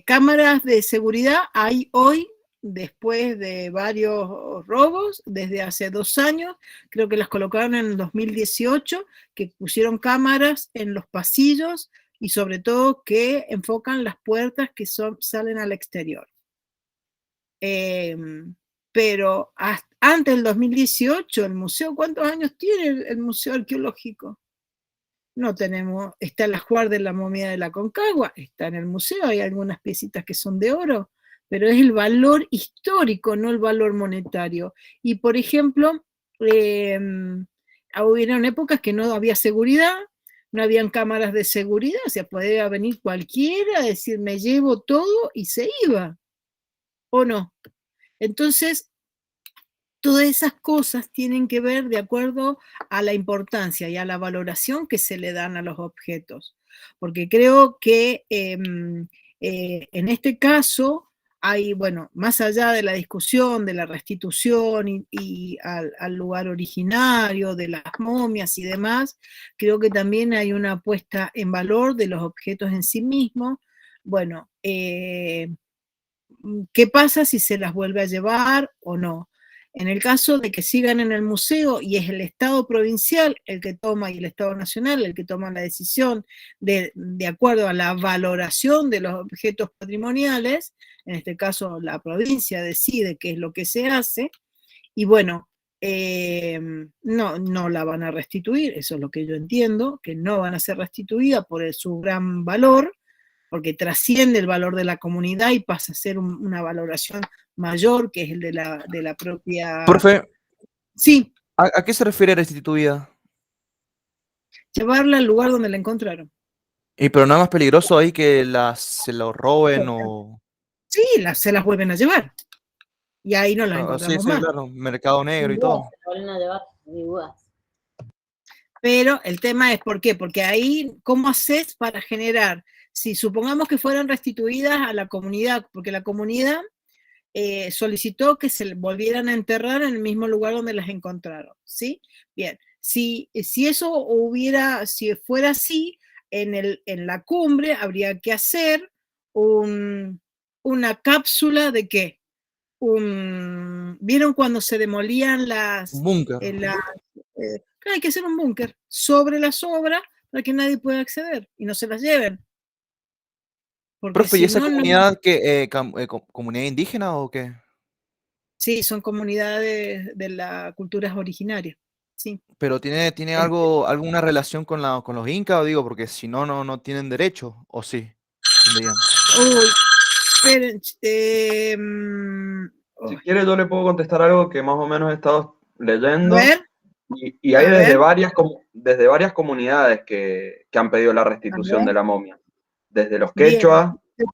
cámaras de seguridad hay hoy, después de varios robos, desde hace 2 años, creo que las colocaron en el 2018, que pusieron cámaras en los pasillos y sobre todo que enfocan las puertas que salen al exterior. Pero antes del 2018, el museo, ¿cuántos años tiene el Museo Arqueológico? No tenemos, está el ajuar de la momia de la Concagua, está en el museo, hay algunas piecitas que son de oro, pero es el valor histórico, no el valor monetario. Y por ejemplo, hubieron épocas que no había seguridad, no habían cámaras de seguridad, o sea, podía venir cualquiera, decir, me llevo todo y se iba, ¿o no? Entonces, todas esas cosas tienen que ver de acuerdo a la importancia y a la valoración que se le dan a los objetos. Porque creo que en este caso hay, bueno, más allá de la discusión de la restitución y al lugar originario, de las momias y demás, creo que también hay una puesta en valor de los objetos en sí mismos. Bueno, ¿qué pasa si se las vuelve a llevar o no? En el caso de que sigan en el museo y es el Estado provincial el que toma y el Estado nacional el que toma la decisión de acuerdo a la valoración de los objetos patrimoniales, en este caso la provincia decide qué es lo que se hace, y bueno, no la van a restituir, eso es lo que yo entiendo, que no van a ser restituidas por su gran valor, porque trasciende el valor de la comunidad y pasa a ser una valoración mayor, que es el de la propia... Profe, Sí, ¿a qué se refiere restituida? llevarla al lugar donde la encontraron. Pero nada más peligroso ahí que se lo roben o... Sí, se las vuelven a llevar. Y ahí no las Sí, encontramos sí, más. claro, mercado negro y Sin duda, todo. se lo vuelven a llevar, sin dudas. Pero el tema es ¿por qué? Porque ahí, ¿cómo haces para generar? Si supongamos que fueran restituidas a la comunidad, porque la comunidad solicitó que se volvieran a enterrar en el mismo lugar donde las encontraron, ¿sí? Bien, si eso si fuera así, en la cumbre habría que hacer una cápsula de ¿qué? ¿Vieron cuando se demolían Un búnker. hay que hacer un búnker sobre las obras para que nadie pueda acceder y no se las lleven? Porque Profe, ¿y si esa no, comunidad comunidad indígena o qué? sí, son comunidades de las culturas originarias, sí. ¿Pero tiene alguna relación con los incas, digo, porque si no, no tienen derecho, o sí? Tendrían. Uy, esperen, Si quiere, yo le puedo contestar algo que más o menos he estado a leyendo. ver, Y hay a desde ver, varias comunidades que han pedido la a restitución ver, de la momia. Desde los bien, quechua, sí,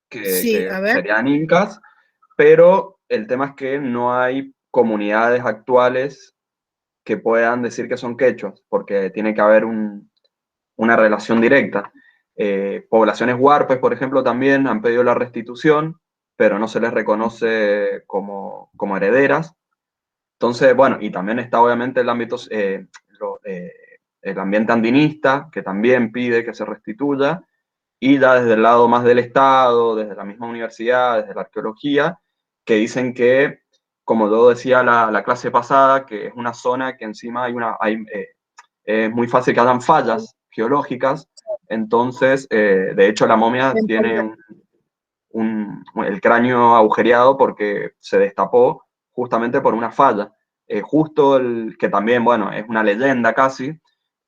que a ver, serían incas, pero el tema es que no hay comunidades actuales que puedan decir que son quechuas, porque tiene que haber una relación directa. Poblaciones huarpes, por ejemplo, también han pedido la restitución, pero no se les reconoce como herederas. Entonces, bueno, y también está obviamente el ámbito, el ambiente andinista, que también pide que se restituya, y ya desde el lado más del Estado, desde la misma universidad, desde la arqueología, que dicen que, como yo decía la clase pasada, que es una zona que encima es muy fácil que hayan fallas geológicas, entonces, de hecho, la momia tiene el cráneo agujereado porque se destapó justamente por una falla. Justo que también, bueno, es una leyenda casi,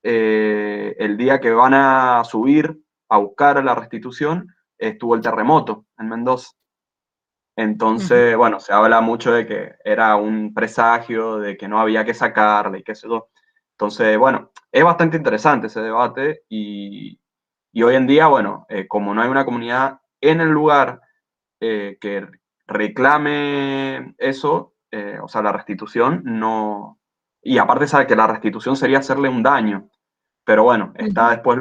el día que van a subir a buscar la restitución, estuvo el terremoto en Mendoza. Entonces, bueno, se habla mucho de que era un presagio, de que no había que sacarla y qué sé yo. Entonces, bueno, es bastante interesante ese debate y hoy en día, bueno, como no hay una comunidad en el lugar que reclame eso, o sea, la restitución, no... Y aparte sabe que la restitución sería hacerle un daño, pero bueno, está después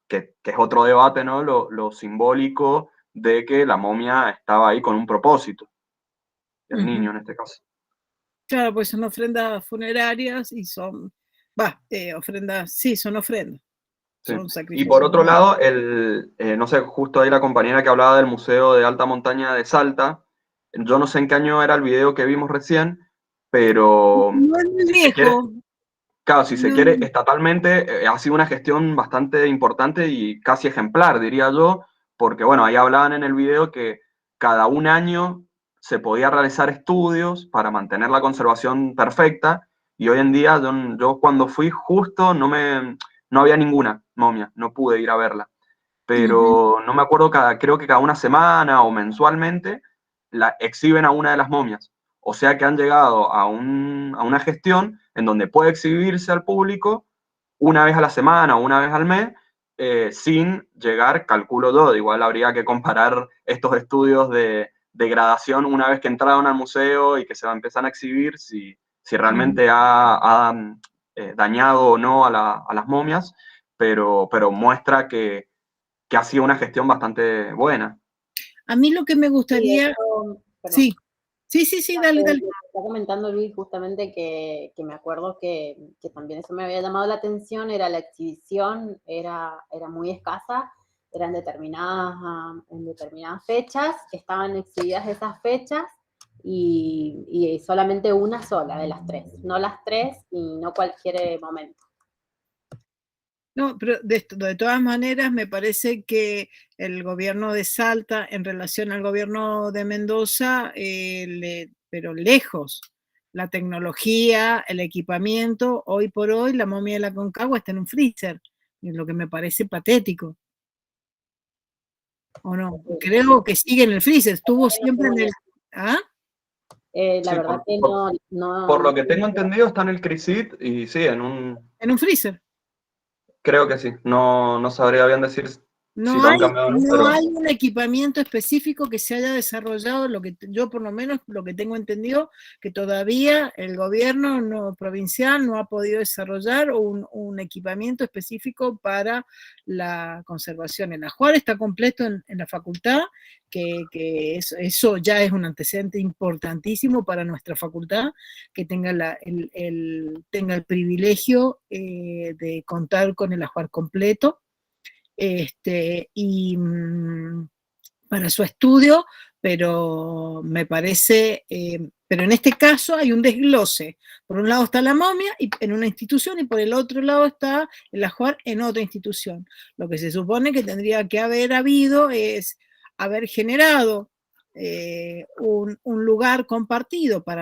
que es otro debate, ¿no? Lo simbólico de que la momia estaba ahí con un propósito, el niño en este caso. Claro, pues son ofrendas funerarias y son, ofrendas, sí, son ofrendas. Sí. Son Y sacrificios. por otro lado, no sé, justo ahí la compañera que hablaba del Museo de Alta Montaña de Salta, yo no sé en qué año era el video que vimos recién, pero No es muy si se quiere, viejo. claro, si se No. quiere, estatalmente ha sido una gestión bastante importante y casi ejemplar, diría yo, porque bueno, ahí hablaban en el video que cada un año se podía realizar estudios para mantener la conservación perfecta, y hoy en día yo cuando fui justo no había ninguna momia, no pude ir a verla, pero no me acuerdo, creo que cada una semana o mensualmente exhiben a una de las momias. O sea que han llegado a una gestión en donde puede exhibirse al público una vez a la semana o una vez al mes, sin llegar, calculo yo, igual habría que comparar estos estudios de degradación una vez que entraron al museo y que se empiezan a exhibir, si realmente ha dañado o no a las momias, pero muestra que ha sido una gestión bastante buena. A mí lo que me gustaría... Sí, dale. Está comentando Luis justamente que me acuerdo que también eso me había llamado la atención, era la exhibición, era muy escasa, eran en determinadas fechas, estaban exhibidas esas fechas y solamente una sola de las tres, no las tres y no cualquier momento. No, pero de todas maneras me parece que el gobierno de Salta en relación al gobierno de Mendoza, pero lejos, la tecnología, el equipamiento, hoy por hoy la momia de la Aconcagua está en un freezer, es lo que me parece patético. ¿O no? Creo que sigue en el freezer, estuvo siempre en el... ¿Ah? La verdad que no... Por lo que tengo entendido está en el CRISIT y sí, en un freezer. Creo que sí, no sabría bien decir si lo han cambiado o no, pero... No hay un equipamiento específico que se haya desarrollado, lo que yo por lo menos lo que tengo entendido, que todavía el gobierno provincial no ha podido desarrollar un equipamiento específico para la conservación. El ajuar está completo en la facultad, que eso ya es un antecedente importantísimo para nuestra facultad, que tenga tenga el privilegio de contar con el ajuar completo. Y para su estudio, pero me parece, pero en este caso hay un desglose. Por un lado está la momia en una institución y por el otro lado está el ajuar en otra institución. Lo que se supone que tendría que haber habido es haber generado un lugar compartido para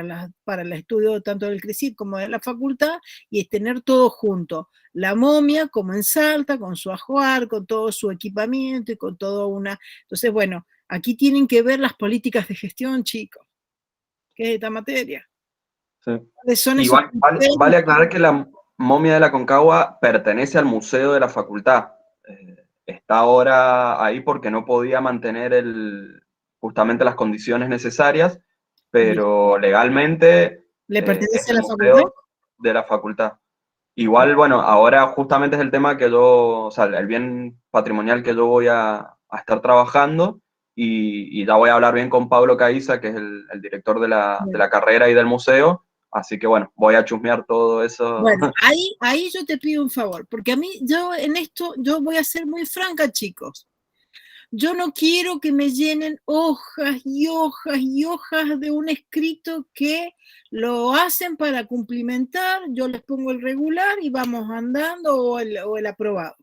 el estudio tanto del CRISIT como de la facultad y es tener todo junto. La momia como en Salta, con su ajuar, con todo su equipamiento y con todo una... Entonces, bueno, aquí tienen que ver las políticas de gestión, chicos, que es esta materia. Sí. Son y vale aclarar que la momia de la Aconcagua pertenece al museo de la facultad. Está ahora ahí porque no podía mantener justamente las condiciones necesarias, pero legalmente ¿le pertenece a la museo facultad? De la facultad. Igual, bueno, ahora justamente es el tema que o sea, el bien patrimonial que yo voy a estar trabajando y ya voy a hablar bien con Pablo Caiza, que es el director de la carrera y del museo, así que bueno, voy a chusmear todo eso. Bueno, ahí yo te pido un favor, porque a mí, yo en esto, yo voy a ser muy franca, chicos. Yo no quiero que me llenen hojas y hojas y hojas de un escrito que lo hacen para cumplimentar, yo les pongo el regular y vamos andando o el aprobado.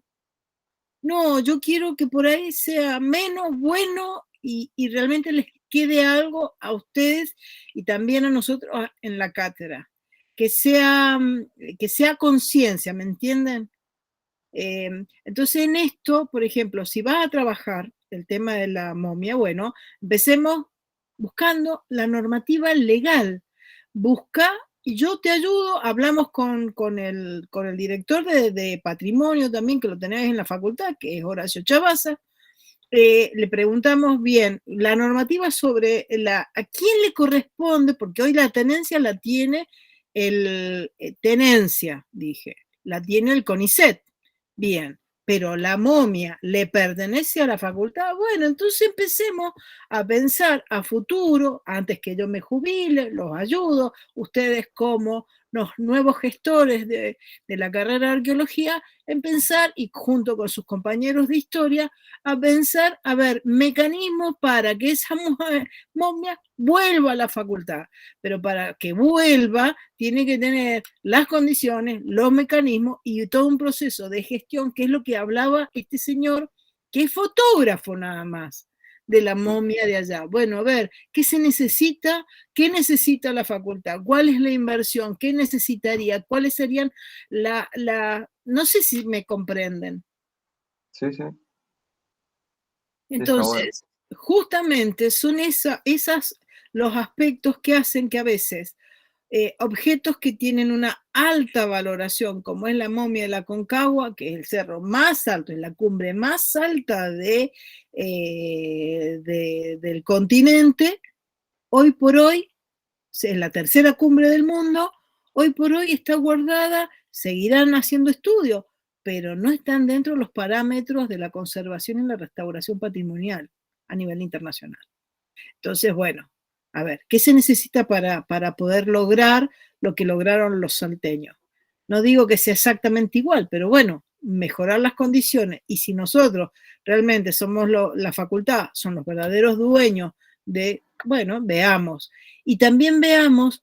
No, yo quiero que por ahí sea menos bueno y realmente les quede algo a ustedes y también a nosotros en la cátedra. Que sea conciencia, ¿me entienden? Entonces en esto, por ejemplo, si vas a trabajar el tema de la momia, bueno, empecemos buscando la normativa legal. Busca, y yo te ayudo, hablamos con el director de patrimonio también, que lo tenés en la facultad, que es Horacio Chavaza. Le preguntamos bien la normativa sobre a quién le corresponde, porque hoy la tenencia la tiene la tiene el CONICET. Bien, pero la momia le pertenece a la facultad. Bueno, entonces empecemos a pensar a futuro, antes que yo me jubile, los ayudo, ustedes como los nuevos gestores de la carrera de arqueología, en pensar, y junto con sus compañeros de historia, a pensar, a ver, mecanismos para que esa momia vuelva a la facultad. Pero para que vuelva, tiene que tener las condiciones, los mecanismos y todo un proceso de gestión, que es lo que hablaba este señor, que es fotógrafo nada más, de la momia de allá. Bueno, a ver, ¿qué se necesita? ¿Qué necesita la facultad? ¿Cuál es la inversión? ¿Qué necesitaría? ¿Cuáles serían no sé si me comprenden? Sí, sí. Entonces, justamente son esas los aspectos que hacen que a veces objetos que tienen una alta valoración, como es la momia de la Concagua, que es el cerro más alto, es la cumbre más alta del continente, hoy por hoy, es la tercera cumbre del mundo, hoy por hoy está guardada, seguirán haciendo estudios, pero no están dentro de los parámetros de la conservación y la restauración patrimonial a nivel internacional. Entonces, bueno, a ver, ¿qué se necesita para poder lograr lo que lograron los salteños? No digo que sea exactamente igual, pero bueno, mejorar las condiciones. Y si nosotros realmente somos la facultad, son los verdaderos dueños de, bueno, veamos. Y también veamos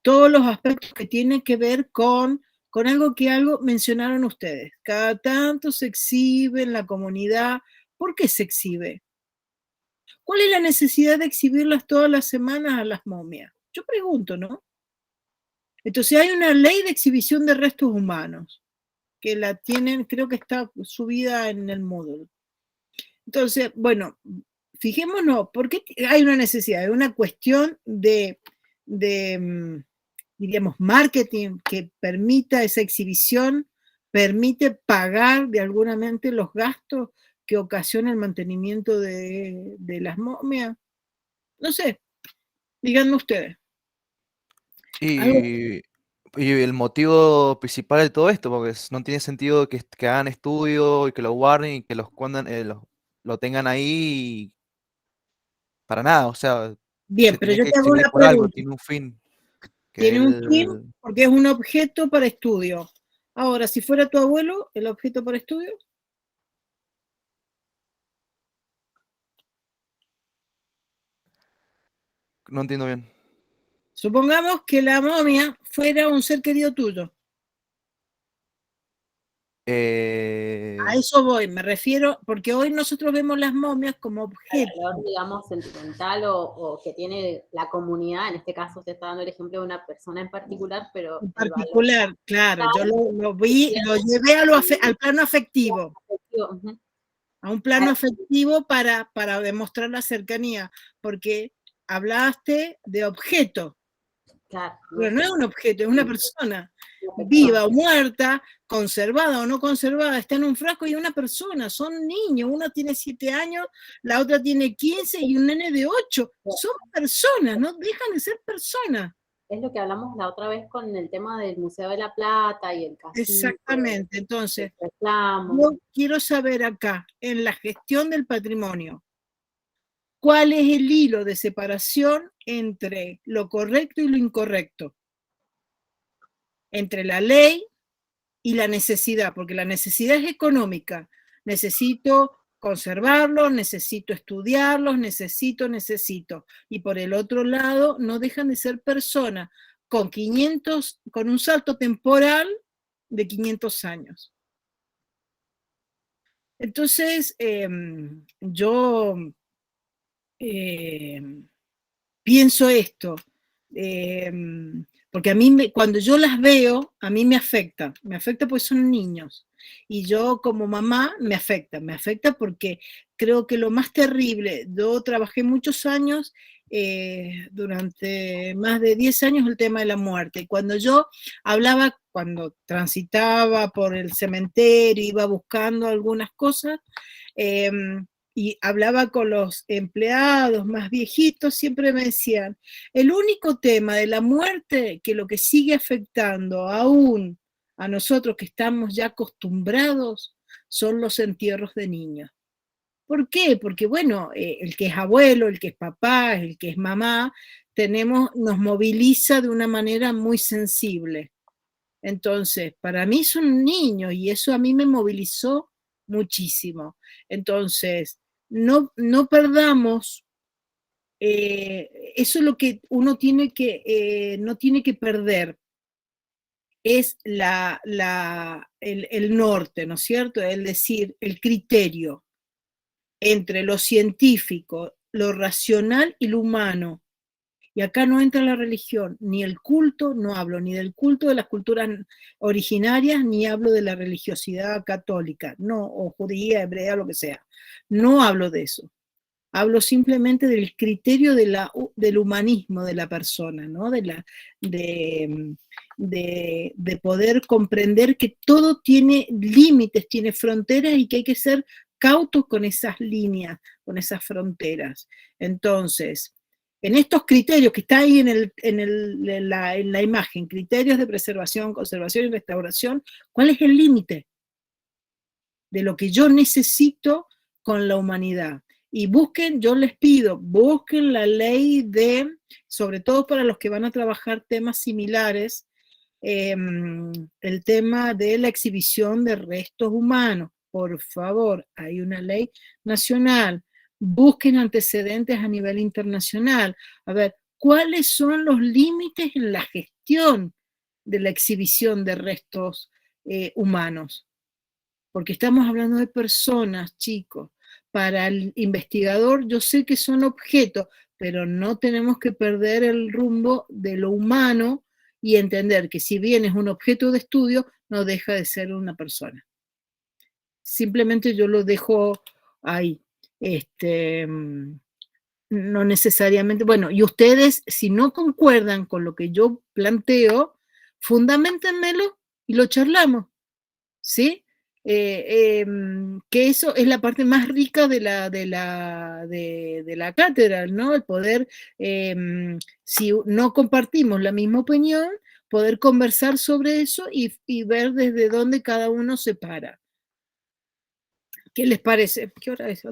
todos los aspectos que tienen que ver con algo mencionaron ustedes. Cada tanto se exhibe en la comunidad. ¿Por qué se exhibe? ¿Cuál es la necesidad de exhibirlas todas las semanas a las momias? Yo pregunto, ¿no? Entonces hay una ley de exhibición de restos humanos, que la tienen, creo que está subida en el Moodle. Entonces, bueno, fijémonos, ¿por qué hay una necesidad? Hay una cuestión de diríamos, marketing que permita esa exhibición, permite pagar de alguna manera los gastos que ocasiona el mantenimiento de las momias. No sé, díganme ustedes. Y el motivo principal de todo esto, porque no tiene sentido que hagan estudio y que lo guarden y que lo tengan ahí para nada. O sea, Bien, se pero tiene yo que te hago exhibir una por algo, pregunta. tiene un fin. Tiene un fin porque es un objeto para estudio. Ahora, si fuera tu abuelo, el objeto para estudio. No entiendo bien. Supongamos que la momia fuera un ser querido tuyo. A eso voy, me refiero, porque hoy nosotros vemos las momias como objetos. Valor, digamos, sentimental o que tiene la comunidad, en este caso se está dando el ejemplo de una persona en particular, pero... En particular, claro, yo lo llevé al plano afectivo. A un plano afectivo para demostrar la cercanía, porque hablaste de objeto. Claro, pero no es un objeto, es una persona, viva o muerta, conservada o no conservada, está en un frasco y una persona, son niños, una tiene 7 años, la otra tiene 15 y un nene de 8, son personas, no dejan de ser personas. Es lo que hablamos la otra vez con el tema del Museo de la Plata y el cacique. Exactamente, entonces, yo quiero saber acá, en la gestión del patrimonio, ¿cuál es el hilo de separación entre lo correcto y lo incorrecto? Entre la ley y la necesidad, porque la necesidad es económica. Necesito conservarlos, necesito estudiarlos, necesito. Y por el otro lado, no dejan de ser personas con un salto temporal de 500 años. Entonces, yo pienso esto, porque a mí, cuando yo las veo, a mí me afecta porque son niños, y yo como mamá me afecta porque creo que lo más terrible, yo trabajé muchos años, durante más de 10 años, el tema de la muerte, y cuando yo hablaba, cuando transitaba por el cementerio, iba buscando algunas cosas, y hablaba con los empleados más viejitos, siempre me decían, el único tema de la muerte, que lo que sigue afectando aún a nosotros que estamos ya acostumbrados son los entierros de niños. ¿Por qué? Porque, bueno, el que es abuelo, el que es papá, el que es mamá, nos moviliza de una manera muy sensible. Entonces, para mí son niños y eso a mí me movilizó muchísimo. Entonces, no perdamos, eso es lo que uno tiene que, no tiene que perder, es el norte, ¿no es cierto? Es decir, el criterio entre lo científico, lo racional y lo humano. Y acá no entra la religión, ni el culto, no hablo ni del culto de las culturas originarias, ni hablo de la religiosidad católica, no, o judía, hebrea, lo que sea. No hablo de eso. Hablo simplemente del criterio del humanismo de la persona, ¿no? De poder comprender que todo tiene límites, tiene fronteras y que hay que ser cautos con esas líneas, con esas fronteras. Entonces, en estos criterios que está ahí en la imagen, criterios de preservación, conservación y restauración, ¿cuál es el límite de lo que yo necesito con la humanidad? Y busquen, yo les pido, busquen la ley sobre todo para los que van a trabajar temas similares, el tema de la exhibición de restos humanos. Por favor, hay una ley nacional. Busquen antecedentes a nivel internacional. A ver, ¿cuáles son los límites en la gestión de la exhibición de restos humanos? Porque estamos hablando de personas, chicos. Para el investigador, yo sé que son objetos, pero no tenemos que perder el rumbo de lo humano y entender que si bien es un objeto de estudio, no deja de ser una persona. Simplemente yo lo dejo ahí. No necesariamente, bueno, y ustedes, si no concuerdan con lo que yo planteo, fundamentenmelo y lo charlamos, ¿sí? Que eso es la parte más rica de la cátedra, ¿no? El poder, si no compartimos la misma opinión, poder conversar sobre eso y ver desde dónde cada uno se para. ¿Qué les parece? ¿Qué hora es?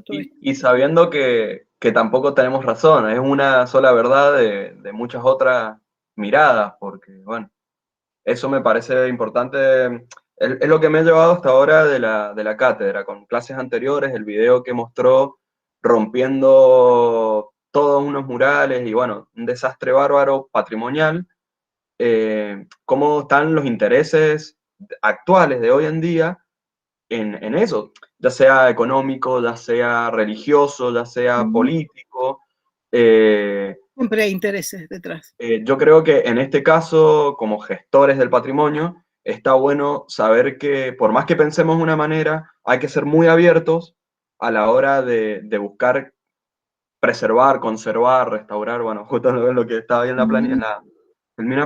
Y sabiendo que tampoco tenemos razón, es una sola verdad de muchas otras miradas, porque, bueno, eso me parece importante. Es lo que me ha llevado hasta ahora de la cátedra, con clases anteriores, el video que mostró rompiendo todos unos murales y, bueno, un desastre bárbaro patrimonial, cómo están los intereses actuales de hoy en día en eso, ya sea económico, ya sea religioso, ya sea político. Siempre hay intereses detrás. Yo creo que en este caso, como gestores del patrimonio, está bueno saber que por más que pensemos de una manera, hay que ser muy abiertos a la hora de buscar preservar, conservar, restaurar, bueno, justo lo que estaba ahí en la planilla,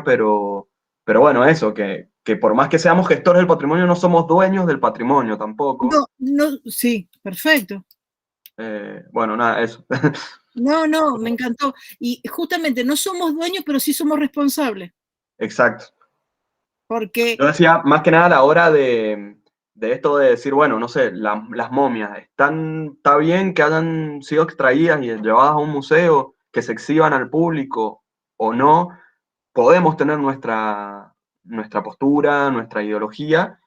pero bueno, eso, que por más que seamos gestores del patrimonio, no somos dueños del patrimonio tampoco. No, sí, perfecto. Bueno, nada, eso. No, me encantó. Y justamente no somos dueños, pero sí somos responsables. Exacto. Porque yo decía, más que nada a la hora de esto de decir, bueno, no sé, las momias, está bien que hayan sido extraídas y llevadas a un museo, que se exhiban al público o no, podemos tener nuestra postura, nuestra ideología,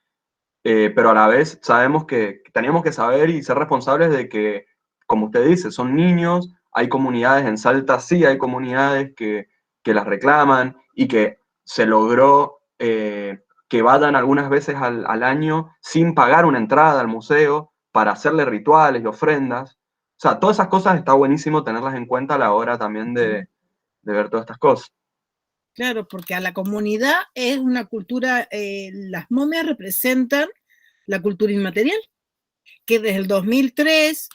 pero a la vez sabemos que teníamos que saber y ser responsables de que, como usted dice, son niños, hay comunidades en Salta, sí hay comunidades que las reclaman y que se logró que vayan algunas veces al año sin pagar una entrada al museo para hacerle rituales y ofrendas. O sea, todas esas cosas está buenísimo tenerlas en cuenta a la hora también de ver todas estas cosas. Claro, porque a la comunidad es una cultura, las momias representan la cultura inmaterial, que desde el 2003,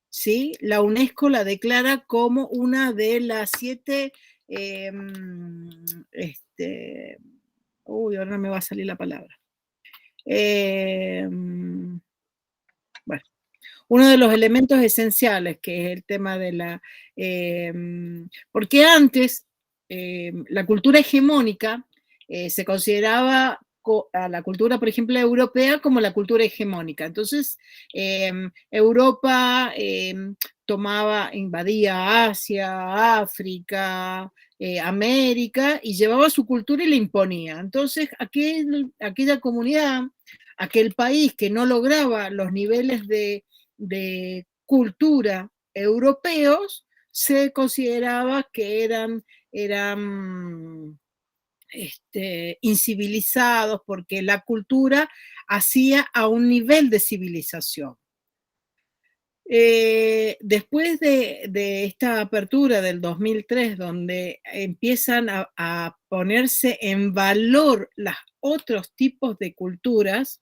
¿sí? La UNESCO la declara como una de las 7, ahora no me va a salir la palabra. Bueno, uno de los elementos esenciales, que es el tema de la... porque antes la cultura hegemónica se consideraba a la cultura, por ejemplo, europea como la cultura hegemónica. Entonces, Europa invadía Asia, África, América, y llevaba su cultura y la imponía. Entonces, aquella comunidad, aquel país que no lograba los niveles de cultura europeos, se consideraba que eran incivilizados, porque la cultura hacía a un nivel de civilización. Después de esta apertura del 2003, donde empiezan a ponerse en valor los otros tipos de culturas,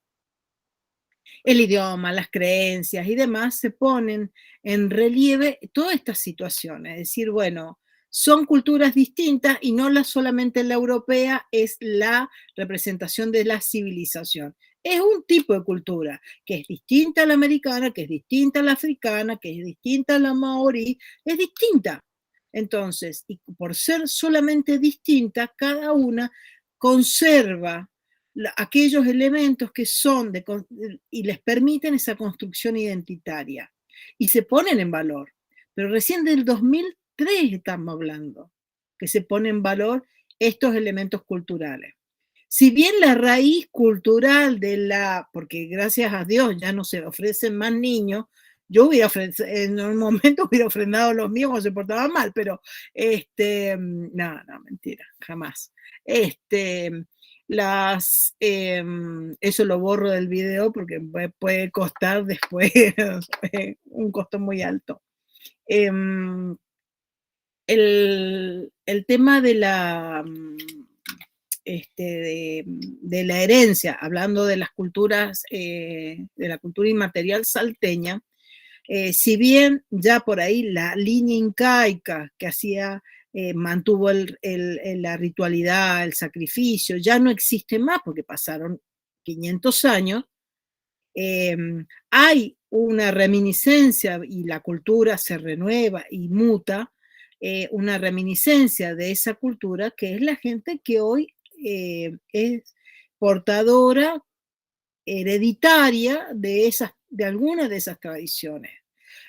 el idioma, las creencias y demás, se ponen en relieve todas estas situaciones. Es decir, bueno, son culturas distintas y no solamente la europea es la representación de la civilización. Es un tipo de cultura que es distinta a la americana, que es distinta a la africana, que es distinta a la maorí, es distinta. Entonces, y por ser solamente distinta, cada una conserva aquellos elementos que son y les permiten esa construcción identitaria y se ponen en valor. Pero recién del 2003 estamos hablando que se ponen en valor estos elementos culturales. Si bien la raíz cultural porque gracias a Dios ya no se ofrecen más niños, yo en un momento hubiera ofrendado a los míos cuando se portaban mal, pero no, mentira, jamás. Eso lo borro del video porque puede costar después un costo muy alto. El tema de la herencia, hablando de las culturas, de la cultura inmaterial salteña, si bien ya por ahí la línea incaica que mantuvo la ritualidad, el sacrificio, ya no existe más porque pasaron 500 años, hay una reminiscencia y la cultura se renueva y muta, una reminiscencia de esa cultura que es la gente que hoy es portadora hereditaria de algunas de esas tradiciones.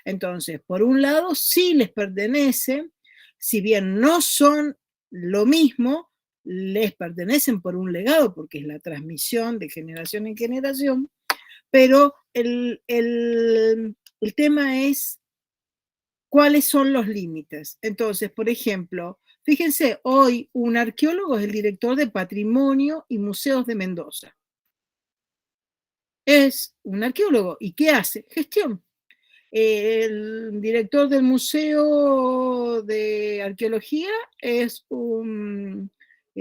Entonces, por un lado, sí les pertenece, si bien no son lo mismo, les pertenecen por un legado, porque es la transmisión de generación en generación, pero el tema es cuáles son los límites. Entonces, por ejemplo, fíjense, hoy un arqueólogo es el director de Patrimonio y Museos de Mendoza. Es un arqueólogo. ¿Y qué hace? Gestión. El director del Museo de Arqueología es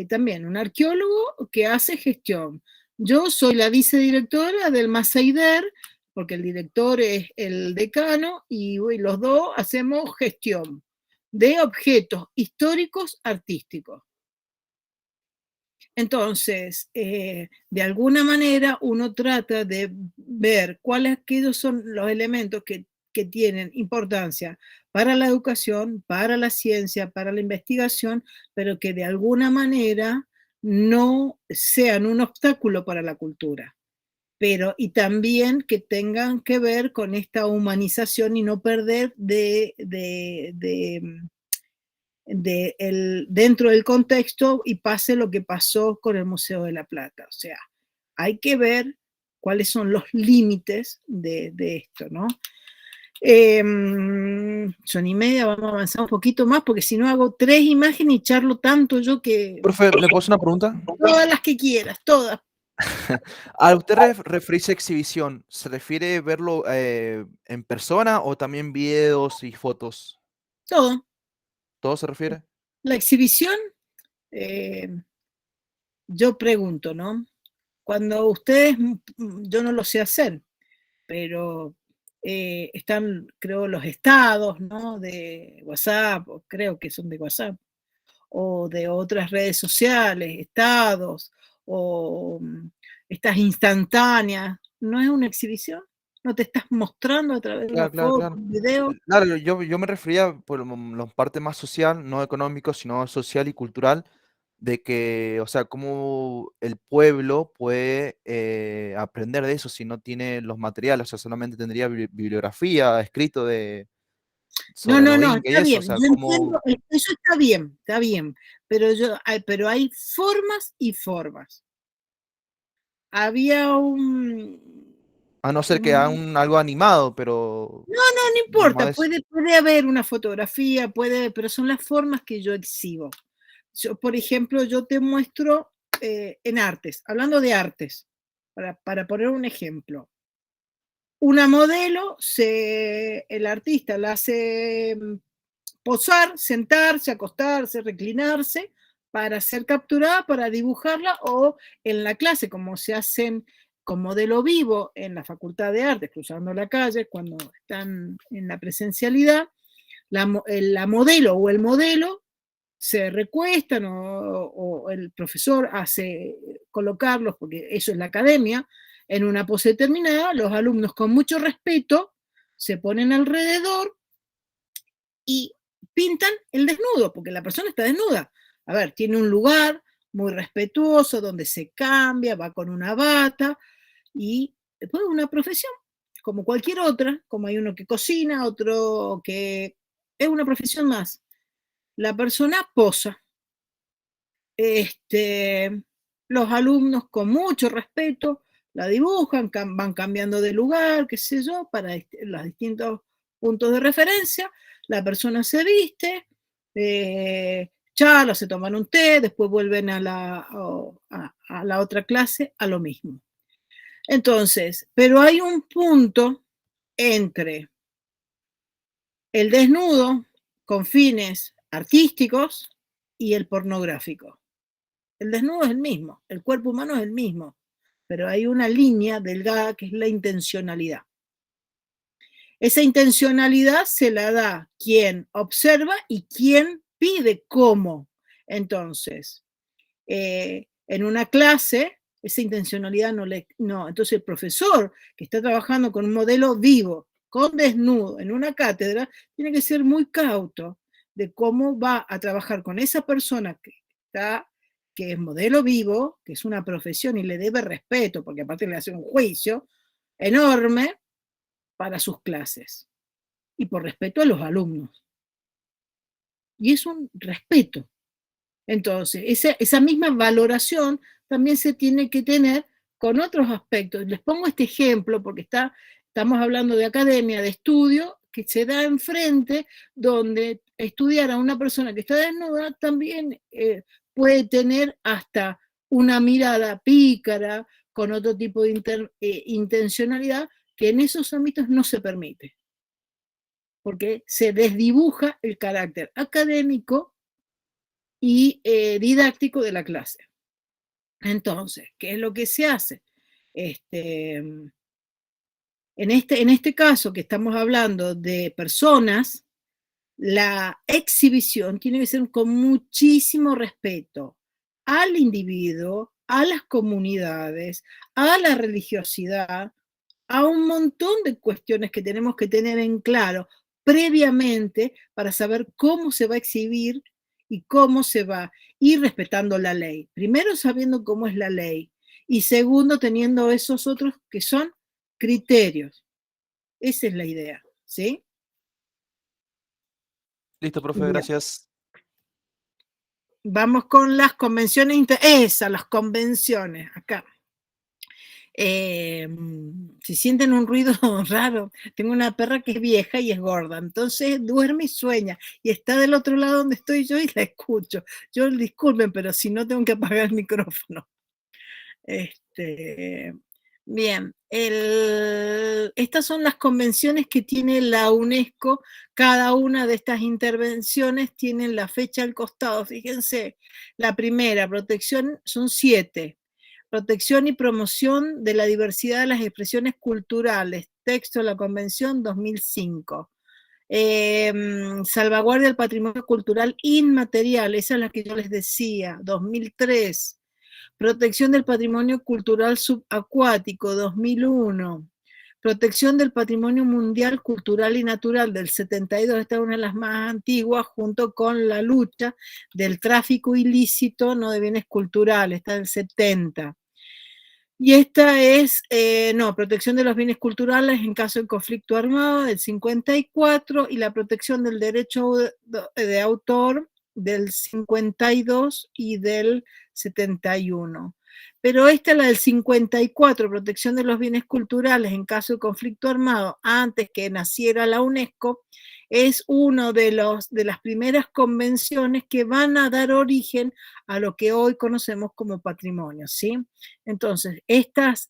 también un arqueólogo que hace gestión. Yo soy la vicedirectora del Maseider, porque el director es el decano, y los dos hacemos gestión de objetos históricos artísticos. Entonces, de alguna manera uno trata de ver cuáles son los elementos que tienen importancia para la educación, para la ciencia, para la investigación, pero que de alguna manera no sean un obstáculo para la cultura. Y también que tengan que ver con esta humanización y no perder dentro del contexto y pase lo que pasó con el Museo de la Plata. O sea, hay que ver cuáles son los límites de esto, ¿no? Son y media, vamos a avanzar un poquito más, porque si no hago 3 imágenes y charlo tanto yo que... Profe, ¿le puedo hacer una pregunta? Todas las que quieras, todas. Al usted referirse a exhibición, ¿se refiere verlo en persona o también videos y fotos? Todo. ¿Todo se refiere? La exhibición, yo pregunto, ¿no? Cuando ustedes, yo no lo sé hacer, pero están, creo, los estados, ¿no? De WhatsApp, o creo que son de WhatsApp, o de otras redes sociales, estados, o estas instantáneas. ¿No es una exhibición? ¿No te estás mostrando a través de una foto, un video? Claro, yo me refería por la parte más social, no económico, sino social y cultural, de que, o sea, cómo el pueblo puede aprender de eso si no tiene los materiales, o sea, solamente tendría bibliografía escrito No, sobre no, los no, incas y está eso, o bien, sea, yo entiendo, cómo... eso está bien, pero hay formas y formas. Había A no ser que un hagan algo animado, pero no, no nada más importa, de eso. puede haber una fotografía, pero son las formas que yo exhibo. Yo, por ejemplo, yo te muestro en artes, hablando de artes, para poner un ejemplo. Una modelo, el artista la hace posar, sentarse, acostarse, reclinarse para ser capturada, para dibujarla, o en la clase, como se hacen con modelo vivo en la Facultad de Artes, cruzando la calle, cuando están en la presencialidad, la modelo o el modelo se recuestan o el profesor hace colocarlos, porque eso es la academia, en una pose determinada, los alumnos con mucho respeto se ponen alrededor y pintan el desnudo, porque la persona está desnuda. A ver, tiene un lugar muy respetuoso donde se cambia, va con una bata y después una profesión, como cualquier otra, como hay uno que cocina, otro que es una profesión más. La persona posa. Los alumnos con mucho respeto la dibujan, van cambiando de lugar, qué sé yo, para los distintos puntos de referencia. La persona se viste, charla, se toman un té, después vuelven a la otra clase a lo mismo. Entonces, pero hay un punto entre el desnudo con fines artísticos y el pornográfico. El desnudo es el mismo, el cuerpo humano es el mismo, pero hay una línea delgada que es la intencionalidad. Esa intencionalidad se la da quien observa y quien pide cómo. Entonces, en una clase, esa intencionalidad no. Entonces, el profesor que está trabajando con un modelo vivo, con desnudo, en una cátedra, tiene que ser muy cauto de cómo va a trabajar con esa persona que es modelo vivo, que es una profesión y le debe respeto, porque aparte le hace un juicio enorme para sus clases y por respeto a los alumnos. Y es un respeto. Entonces, esa misma valoración también se tiene que tener con otros aspectos. Les pongo este ejemplo porque estamos hablando de academia, de estudio, que se da enfrente, donde estudiar a una persona que está desnuda también puede tener hasta una mirada pícara, con otro tipo de intencionalidad, que en esos ámbitos no se permite, porque se desdibuja el carácter académico y didáctico de la clase. Entonces, ¿qué es lo que se hace? En este caso que estamos hablando de personas, la exhibición tiene que ser con muchísimo respeto al individuo, a las comunidades, a la religiosidad, a un montón de cuestiones que tenemos que tener en claro previamente para saber cómo se va a exhibir y cómo se va a ir respetando la ley. Primero, sabiendo cómo es la ley y segundo, teniendo esos otros que son criterios. Esa es la idea, ¿sí? Listo, profe, Bien. gracias. Vamos con las convenciones, las convenciones, acá. Si sienten un ruido raro, tengo una perra que es vieja y es gorda, entonces duerme y sueña, y está del otro lado donde estoy yo y la escucho. Yo disculpen, pero si no tengo que apagar el micrófono. Bien, estas son las convenciones que tiene la UNESCO. Cada una de estas intervenciones tiene la fecha al costado. Fíjense, la primera, protección, son 7. Protección y promoción de la diversidad de las expresiones culturales. Texto de la Convención 2005. Salvaguardia del patrimonio cultural inmaterial, esa es la que yo les decía, 2003. Protección del patrimonio cultural subacuático, 2001. Protección del Patrimonio Mundial Cultural y Natural del 72, esta es una de las más antiguas, junto con la lucha del tráfico ilícito no de bienes culturales, esta del 70. Y esta es, protección de los bienes culturales en caso de conflicto armado del 54 y la protección del derecho de autor del 52 y del 71. Pero esta, la del 54, protección de los bienes culturales en caso de conflicto armado, antes que naciera la UNESCO, es una de las primeras convenciones que van a dar origen a lo que hoy conocemos como patrimonio, ¿sí? Entonces, estas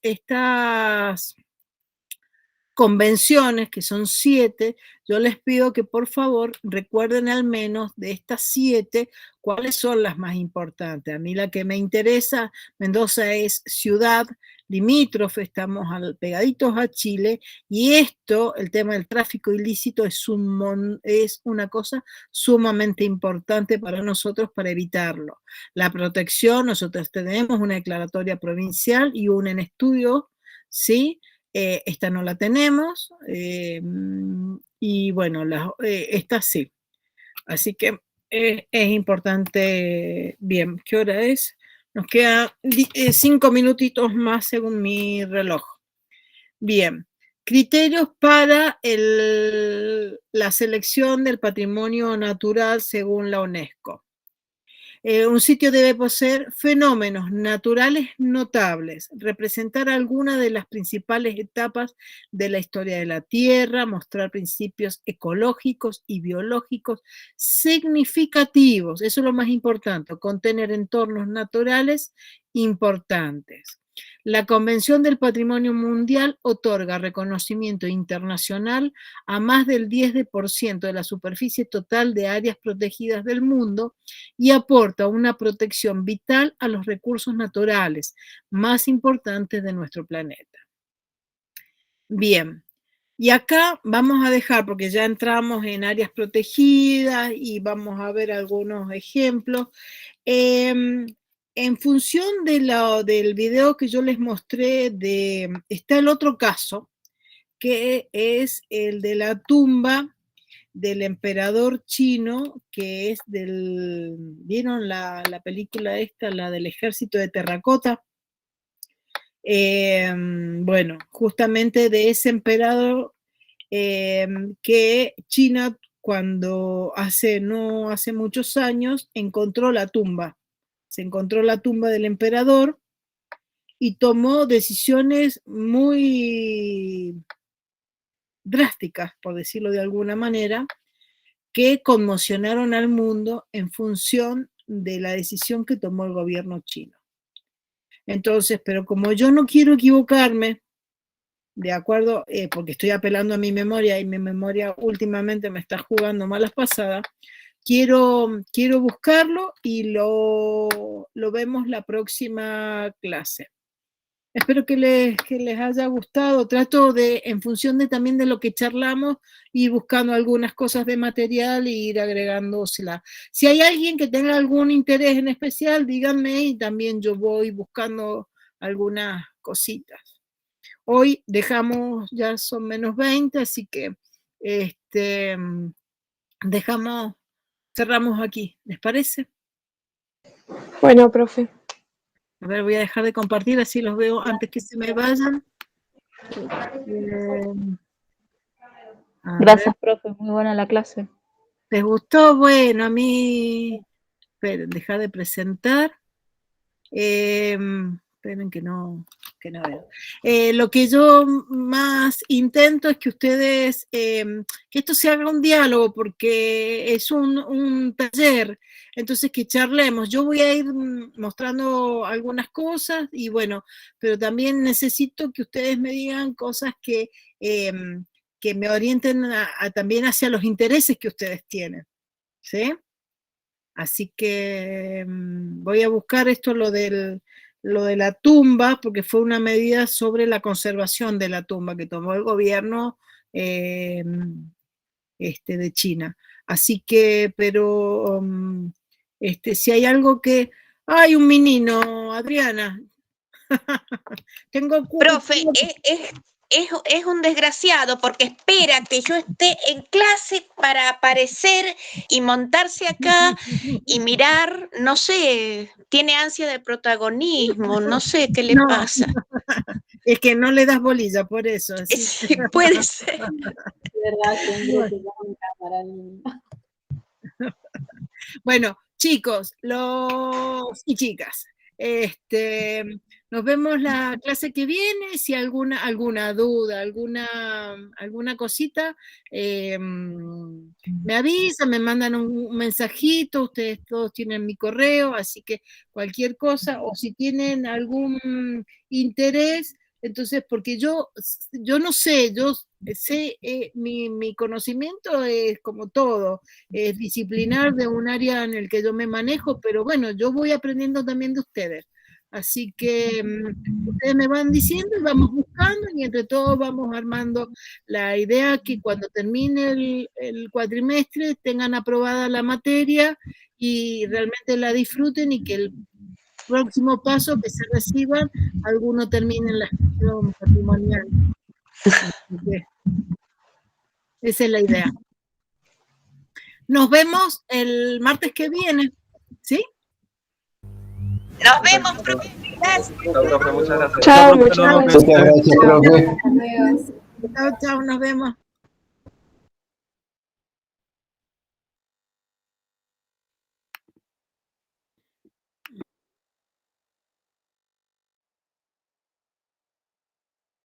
convenciones, que son 7, yo les pido que por favor recuerden al menos de estas 7 cuáles son las más importantes. A mí la que me interesa, Mendoza es ciudad limítrofe, estamos pegaditos a Chile, y esto, el tema del tráfico ilícito, es una cosa sumamente importante para nosotros para evitarlo. La protección, nosotros tenemos una declaratoria provincial y una en estudio, ¿sí? Esta no la tenemos, y bueno, esta sí. Así que es importante. Bien, ¿qué hora es? Nos quedan 5 minutitos más según mi reloj. Bien, criterios para la selección del patrimonio natural según la UNESCO. Un sitio debe poseer fenómenos naturales notables, representar alguna de las principales etapas de la historia de la Tierra, mostrar principios ecológicos y biológicos significativos, eso es lo más importante, contener entornos naturales importantes. La Convención del Patrimonio Mundial otorga reconocimiento internacional a más del 10% de la superficie total de áreas protegidas del mundo y aporta una protección vital a los recursos naturales más importantes de nuestro planeta. Bien, y acá vamos a dejar, porque ya entramos en áreas protegidas y vamos a ver algunos ejemplos. En función del video que yo les mostré, está el otro caso, que es el de la tumba del emperador chino, que es ¿vieron la película esta, la del ejército de terracota? Bueno, justamente de ese emperador que China, cuando no hace muchos años, encontró la tumba. Se encontró la tumba del emperador y tomó decisiones muy drásticas, por decirlo de alguna manera, que conmocionaron al mundo en función de la decisión que tomó el gobierno chino. Entonces, pero como yo no quiero equivocarme, de acuerdo, porque estoy apelando a mi memoria y mi memoria últimamente me está jugando malas pasadas, quiero buscarlo y lo vemos la próxima clase. Espero que les haya gustado. Trato de, en función también de lo que charlamos, ir buscando algunas cosas de material e ir agregándosela. Si hay alguien que tenga algún interés en especial, díganme y también yo voy buscando algunas cositas. Hoy dejamos, ya son menos 20, así que cerramos aquí. ¿Les parece? Bueno, profe. A ver, voy a dejar de compartir, así los veo antes que se me vayan. Gracias, profe, muy buena la clase. ¿Les gustó? Bueno, a mí... Esperen, dejar de presentar. Esperen que no veo. Lo que yo más intento es que ustedes, que esto se haga un diálogo, porque es un taller, entonces que charlemos. Yo voy a ir mostrando algunas cosas y bueno, pero también necesito que ustedes me digan cosas que me orienten también hacia los intereses que ustedes tienen, ¿sí? Así que voy a buscar esto, lo de la tumba, porque fue una medida sobre la conservación de la tumba que tomó el gobierno de China. Así que, pero si hay algo que... ¡Ay, un menino, Adriana! Profe, es un desgraciado porque espera que yo esté en clase para aparecer y montarse acá y mirar, no sé, tiene ansia de protagonismo, no sé qué le No, pasa. es que no le das bolilla, por eso. Así. Sí, puede ser. verdad, siempre te llaman cámara, niña. Bueno, chicos y chicas, nos vemos la clase que viene. Si alguna duda, alguna cosita, me avisan, me mandan un mensajito. Ustedes todos tienen mi correo, así que cualquier cosa, o si tienen algún interés, entonces, porque yo no sé, yo sé, mi conocimiento es como todo, es disciplinar de un área en el que yo me manejo, pero bueno, yo voy aprendiendo también de ustedes. Así que ustedes me van diciendo y vamos buscando, y entre todos vamos armando la idea que cuando termine el cuatrimestre tengan aprobada la materia y realmente la disfruten, y que el próximo paso que se reciban, algunos terminen la gestión patrimonial. Esa es la idea. Nos vemos el martes que viene, ¿sí? Nos vemos, profe. Gracias. Chao, profe, muchas gracias. Chao, Muchas muchas gracias, gracias. profe. Hasta luego. Chao, chao, nos vemos.